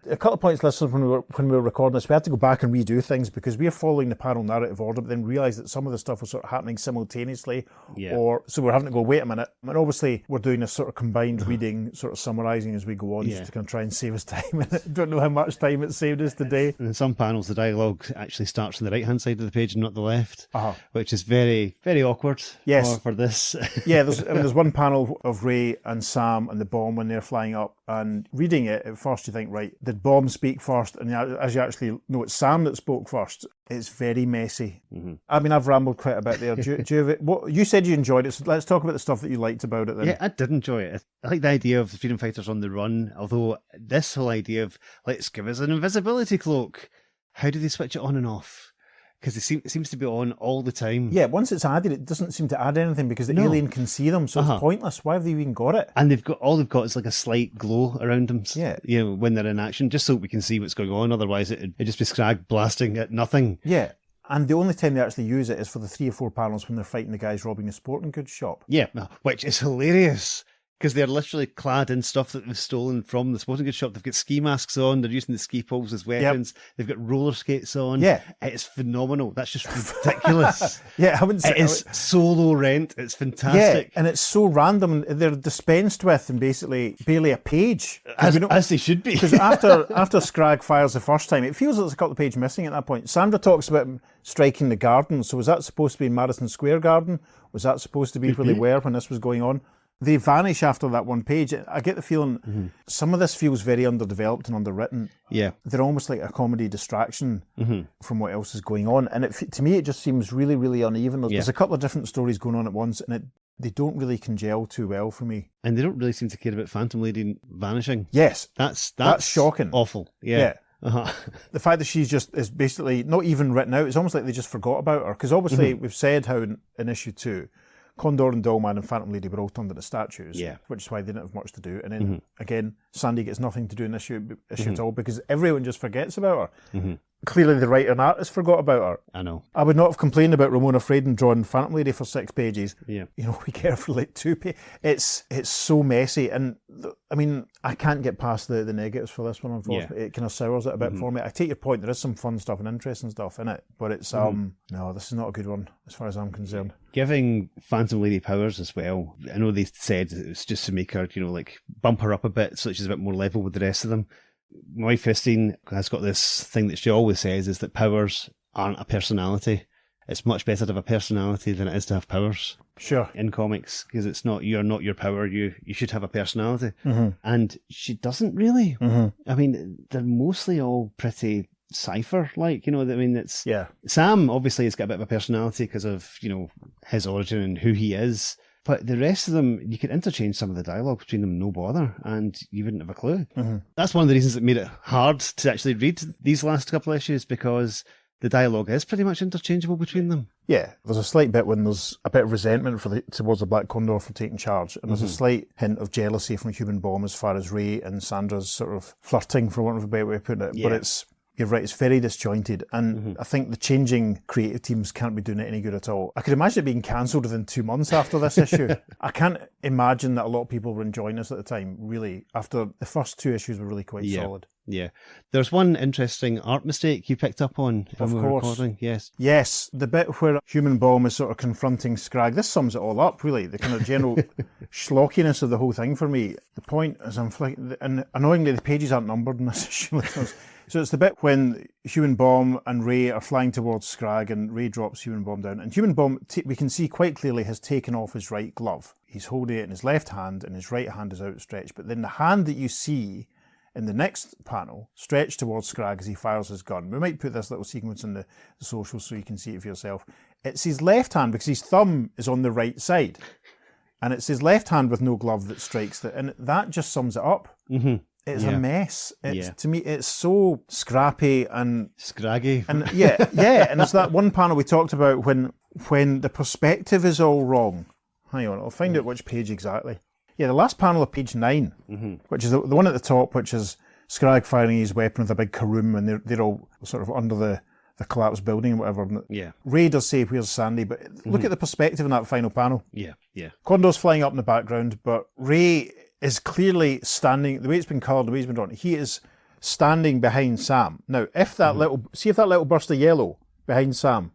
A couple of points, listeners, when we were recording this, we had to go back and redo things because we are following the panel narrative order, but then realised that some of the stuff was sort of happening simultaneously. So we're having to go, wait a minute. And obviously we're doing this sort of combined reading, sort of summarising as we go on, just to kind of try and save us time. I don't know how much time it saved us today. And in some panels, the dialogue actually starts on the right-hand side of the page and not the left, which is very, very awkward for this. There's one panel of Ray and Sam and the bomb when they're flying up, and reading it, at first you think, right, did Bomb speak first? And as you actually know, it's Sam that spoke first. It's very messy. I mean, I've rambled quite a bit there. Do you what you said you enjoyed it, so let's talk about the stuff that you liked about it then. Yeah, I did enjoy it. I like the idea of the freedom fighters on the run, although this whole idea of, let's give us an invisibility cloak. How do they switch it on and off? Because it seems to be on all the time. Yeah, once it's added, it doesn't seem to add anything because the alien can see them, so it's pointless. Why have they even got it? And they've got is like a slight glow around them. Yeah, when they're in action, just so we can see what's going on. Otherwise, it'd just be Skragg blasting at nothing. Yeah. And the only time they actually use it is for the 3 or 4 panels when they're fighting the guys robbing the sporting goods shop. Yeah, which is hilarious. because they're literally clad in stuff that was stolen from the sporting goods shop. They've got ski masks on. They're using the ski poles as weapons. They've got roller skates on. Yeah. It's phenomenal. That's just ridiculous. Yeah, I wouldn't say it is so low rent. It's fantastic. Yeah, and it's so random. They're dispensed with in basically barely a page. As they should be. Because after Skragg fires the first time, it feels like there's a couple of pages missing at that point. Sandra talks about him striking the garden. So was that supposed to be in Madison Square Garden? Was that supposed to be where they were when this was going on? They vanish after that one page. I get the feeling some of this feels very underdeveloped and underwritten. Yeah. They're almost like a comedy distraction from what else is going on. And to me, it just seems really, really uneven. There's a couple of different stories going on at once, and they don't really congeal too well for me. And they don't really seem to care about Phantom Lady vanishing. Yes. That's shocking. Awful. Yeah. Uh-huh. The fact that she's is basically not even written out, it's almost like they just forgot about her. Because obviously we've said how in issue 2, Condor and Dollman and Phantom Lady were all turned into statues, which is why they didn't have much to do. And then again, Sandy gets nothing to do in issue at all because everyone just forgets about her. Clearly the writer and artist forgot about her. I know. I would not have complained about Ramona Fradon drawing Phantom Lady for 6 pages. Yeah. You know, we get her for like 2 pages. It's so messy. And I mean, I can't get past the negatives for this one, unfortunately. It kind of sours it a bit for me. I take your point. There is some fun stuff and interesting stuff in it. But it's, no, this is not a good one as far as I'm concerned. Giving Phantom Lady powers as well. I know they said it was just to make her, like bump her up a bit so that she's a bit more level with the rest of them. My wife Christine has got this thing that she always says is that powers aren't a personality. It's much better to have a personality than it is to have powers. Sure. In comics, because you're not your power. You should have a personality. And she doesn't really. I mean, they're mostly all pretty Cypher-like, it's... Yeah. Sam obviously has got a bit of a personality because of, his origin and who he is. But the rest of them, you could interchange some of the dialogue between them, no bother, and you wouldn't have a clue. That's one of the reasons that made it hard to actually read these last couple of issues, because the dialogue is pretty much interchangeable between them. Yeah, there's a slight bit when there's a bit of resentment towards the Black Condor for taking charge, and there's a slight hint of jealousy from Human Bomb as far as Ray and Sandra's sort of flirting, for want of a better way of putting it. Yeah. But you're right, it's very disjointed, and I think the changing creative teams can't be doing it any good at all. I could imagine it being cancelled within 2 months after this issue. I can't imagine that a lot of people were enjoying this at the time, really, after the first 2 issues were really quite solid. Yeah. There's one interesting art mistake you picked up on when we were recording. Yes. Yes, the bit where Human Bomb is sort of confronting Skragg. This sums it all up, really, the kind of general schlockiness of the whole thing for me. The point is, and annoyingly, the pages aren't numbered in this issue. So it's the bit when Human Bomb and Ray are flying towards Skragg, and Ray drops Human Bomb down. And Human Bomb, we can see quite clearly, has taken off his right glove. He's holding it in his left hand, and his right hand is outstretched. But then the hand that you see in the next panel, stretched towards Skragg as he fires his gun. We might put this little sequence in the socials so you can see it for yourself. It's his left hand, because his thumb is on the right side. And it's his left hand with no glove that strikes it. And that just sums it up. It's a mess. To me, it's so scrappy and Scraggy. And and it's that one panel we talked about when the perspective is all wrong. Hang on, I'll find out which page exactly. Yeah, the last panel of page 9, which is the one at the top, which is Skragg firing his weapon with a big karoom, and they're all sort of under the collapsed building and whatever. Yeah. Ray does say, "Where's Sandy?" But look at the perspective in that final panel. Yeah. Condor's flying up in the background, but Ray is clearly standing, the way it's been coloured, the way he's been drawn, he is standing behind Sam. Now, if that little burst of yellow behind Sam,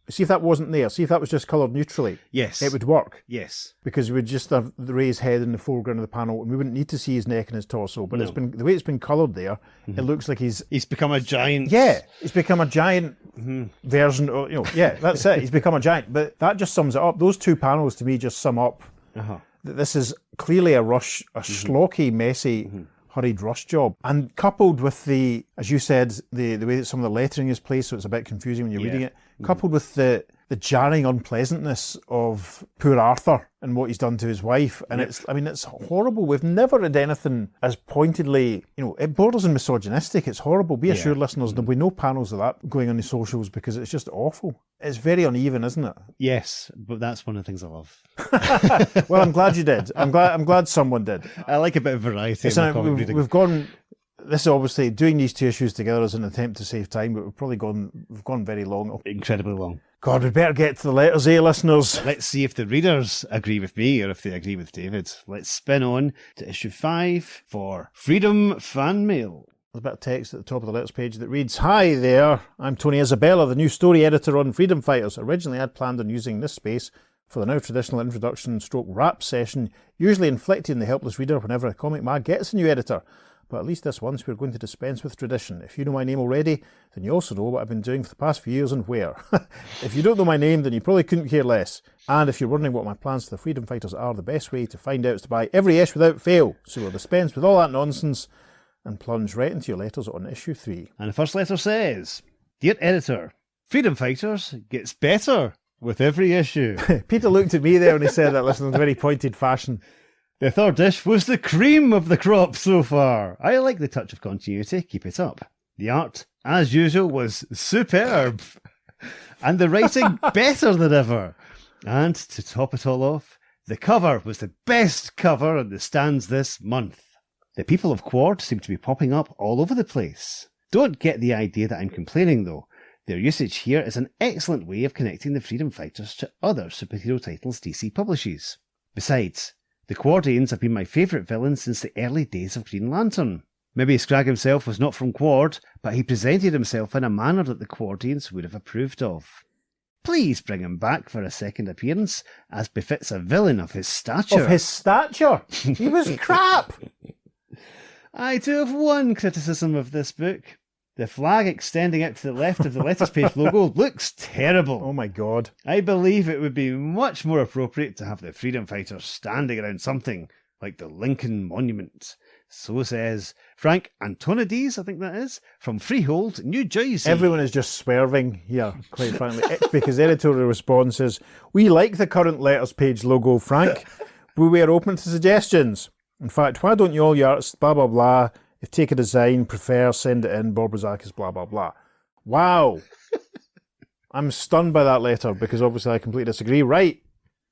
see if that wasn't there, see if that was just coloured neutrally. Yes. It would work. Yes. Because we would just have the Ray's head in the foreground of the panel, and we wouldn't need to see his neck and his torso. But it's been the way it's been coloured there, it looks like he's become a giant. Yeah, he's become a giant version of, that's it. He's become a giant. But that just sums it up. Those 2 panels to me just sum up that this is clearly a rush, a schlocky, messy, hurried rush job. And coupled with the, as you said, the way that some of the lettering is placed, so it's a bit confusing when you're reading it, coupled with the jarring unpleasantness of poor Arthur and what he's done to his wife. And it's horrible. We've never read anything as pointedly, it borders on misogynistic. It's horrible. Be assured, listeners, there'll be no panels of that going on the socials, because it's just awful. It's very uneven, isn't it? Yes, but that's one of the things I love. Well, I'm glad you did. I'm glad someone did. I like a bit of variety in my comic reading. We've gone... This is obviously doing these 2 issues together as an attempt to save time, but we've gone very long. Incredibly long. God, we better get to the letters, listeners? Let's see if the readers agree with me or if they agree with David. Let's spin on to issue 5 for Freedom Fan Mail. There's a bit of text at the top of the letters page that reads, "Hi there, I'm Tony Isabella, the new story editor on Freedom Fighters. Originally, I'd planned on using this space for the now traditional introduction stroke rap session, usually inflicting the helpless reader whenever a comic mag gets a new editor. But at least this once we're going to dispense with tradition. If you know my name already, then you also know what I've been doing for the past few years and where. If you don't know my name, then you probably couldn't care less. And if you're wondering what my plans for the Freedom Fighters are, the best way to find out is to buy every issue without fail. So we'll dispense with all that nonsense and plunge right into your letters on issue 3. And the first letter says, Dear Editor, Freedom Fighters gets better with every issue. Peter looked at me there when he said that, listening in a very pointed fashion. The third dish was the cream of the crop so far. I like the touch of continuity. Keep it up. The art, as usual, was superb. And the writing better than ever. And to top it all off, the cover was the best cover on the stands this month. The people of Quard seem to be popping up all over the place. Don't get the idea that I'm complaining though. Their usage here is an excellent way of connecting the Freedom Fighters to other superhero titles DC publishes. Besides, the Quardians have been my favourite villains since the early days of Green Lantern. Maybe Skragg himself was not from Quard, but he presented himself in a manner that the Quardians would have approved of. Please bring him back for a second appearance, as befits a villain of his stature. Of his stature? He was crap! I do have one criticism of this book. The flag extending out to the left of the letters page logo looks terrible. Oh my God. I believe it would be much more appropriate to have the Freedom Fighters standing around something like the Lincoln Monument. So says Frank Antonides, I think that is, from Freehold, New Jersey. Everyone is just swerving here, quite frankly, because editorial response is, "We like the current letters page logo, Frank, but we are open to suggestions. In fact, why don't you all your artists, blah, blah, blah, if take a design, prefer, send it in, Bob Rozakis, blah, blah, blah." Wow. I'm stunned by that letter, because obviously I completely disagree. Right,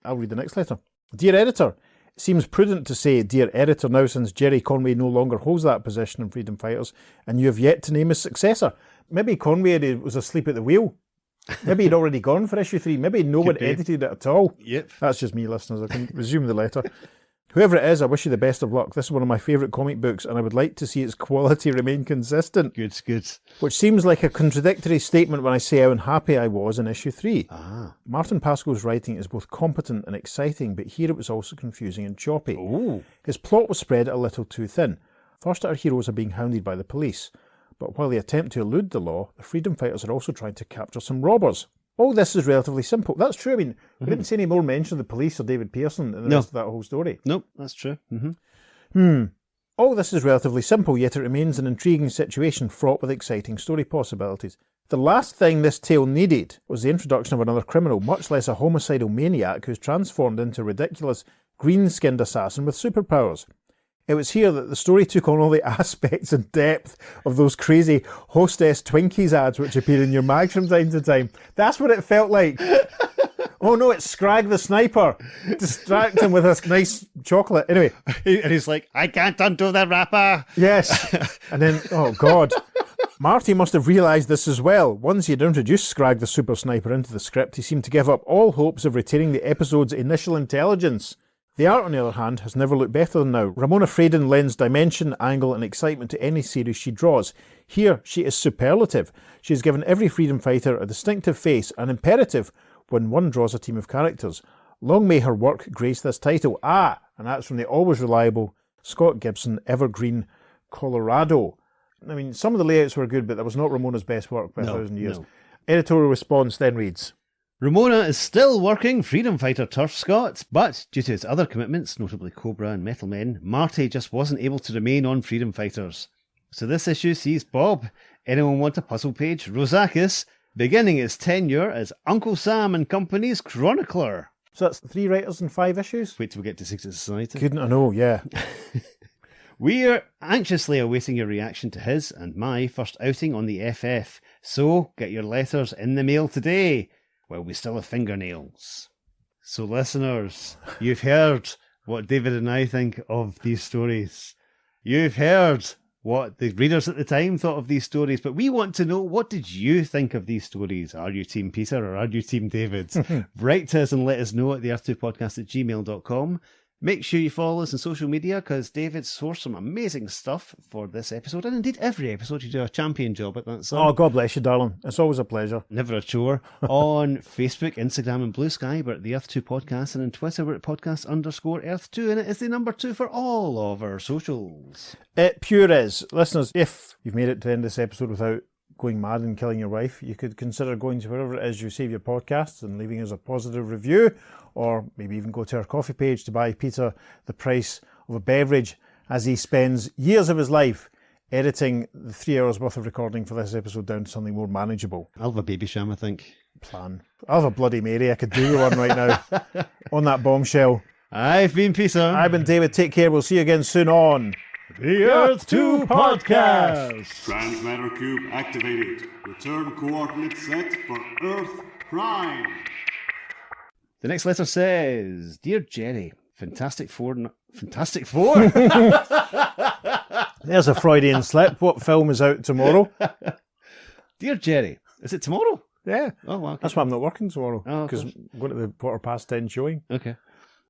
I'll read the next letter. Dear Editor, it seems prudent to say Dear Editor now since Jerry Conway no longer holds that position in Freedom Fighters, and you have yet to name his successor. Maybe Conway was asleep at the wheel. Maybe he'd already gone for issue 3. Maybe no one edited it at all. Yep. That's just me, listeners. I can resume the letter. Whoever it is, I wish you the best of luck. This is one of my favourite comic books, and I would like to see its quality remain consistent. Good, good. Which seems like a contradictory statement when I say how unhappy I was in issue 3. Ah. Martin Pascoe's writing is both competent and exciting, but here it was also confusing and choppy. Ooh. His plot was spread a little too thin. First, our heroes are being hounded by the police, but while they attempt to elude the law, the Freedom Fighters are also trying to capture some robbers. All this is relatively simple. That's true. I mean, we didn't see any more mention of the police or David Pearson in the rest of that whole story. Nope, that's true. Mm-hmm. All this is relatively simple, yet it remains an intriguing situation fraught with exciting story possibilities. The last thing this tale needed was the introduction of another criminal, much less a homicidal maniac who's transformed into a ridiculous green-skinned assassin with superpowers. It was here that the story took on all the aspects and depth of those crazy Hostess Twinkies ads which appear in your mag from time to time. That's what it felt like. Oh no, it's Skragg the sniper. Distract him with this nice chocolate. Anyway. And he's like, I can't undo the wrapper. Yes. And then, oh God. Marty must have realised this as well. Once he had introduced Skragg the super sniper into the script, he seemed to give up all hopes of retaining the episode's initial intelligence. The art, on the other hand, has never looked better than now. Ramona Fradon lends dimension, angle and excitement to any series she draws. Here, she is superlative. She has given every freedom fighter a distinctive face, an imperative when one draws a team of characters. Long may her work grace this title. Ah, and that's from the always reliable Scott Gibson, Evergreen, Colorado. I mean, some of the layouts were good, but that was not Ramona's best work by 1,000 years. No. Editorial response then reads, Ramona is still working Freedom Fighter turf, Scott, but due to his other commitments, notably Cobra and Metal Men, Marty just wasn't able to remain on Freedom Fighters. So this issue sees Bob, anyone want a puzzle page, Rozakis, beginning his tenure as Uncle Sam and Company's chronicler. So that's 3 writers and 5 issues? Wait till we get to Secret Society. Couldn't I know, yeah. We're anxiously awaiting your reaction to his and my first outing on the FF, so get your letters in the mail today. Well, we still have fingernails. So listeners, you've heard what David and I think of these stories. You've heard what the readers at the time thought of these stories, but we want to know, what did you think of these stories? Are you Team Peter or are you Team David? Write to us and let us know at theearth2podcast@gmail.com. Make sure you follow us on social media, because David sourced some amazing stuff for this episode, and indeed every episode. You do a champion job at that, son. Oh, God bless you, darling. It's always a pleasure. Never a chore. On Facebook, Instagram and Blue Sky, we're at the Earth 2 Podcast, and on Twitter we're at podcast_Earth2, and it is the number 2 for all of our socials. It pure is. Listeners, if you've made it to the end of this episode without going mad and killing your wife, you could consider going to wherever it is you save your podcasts and leaving us a positive review, or maybe even go to our coffee page to buy Peter the price of a beverage, as he spends years of his life editing the 3 hours worth of recording for this episode down to something more manageable. I'll have a baby sham, I think. Plan. I'll have a Bloody Mary. I could do with one right now. On that bombshell. I've been Peter. I've been David. Take care. We'll see you again soon on The Earth 2 Podcast! Transmatter cube activated. Return coordinates set for Earth Prime. The next letter says, Dear Jerry, Fantastic Four... Fantastic Four? There's a Freudian slip. What film is out tomorrow? Dear Jerry, is it tomorrow? Yeah. Oh, well. Okay. That's why I'm not working tomorrow. Oh, Because I'm going to the 10:15 showing. Okay.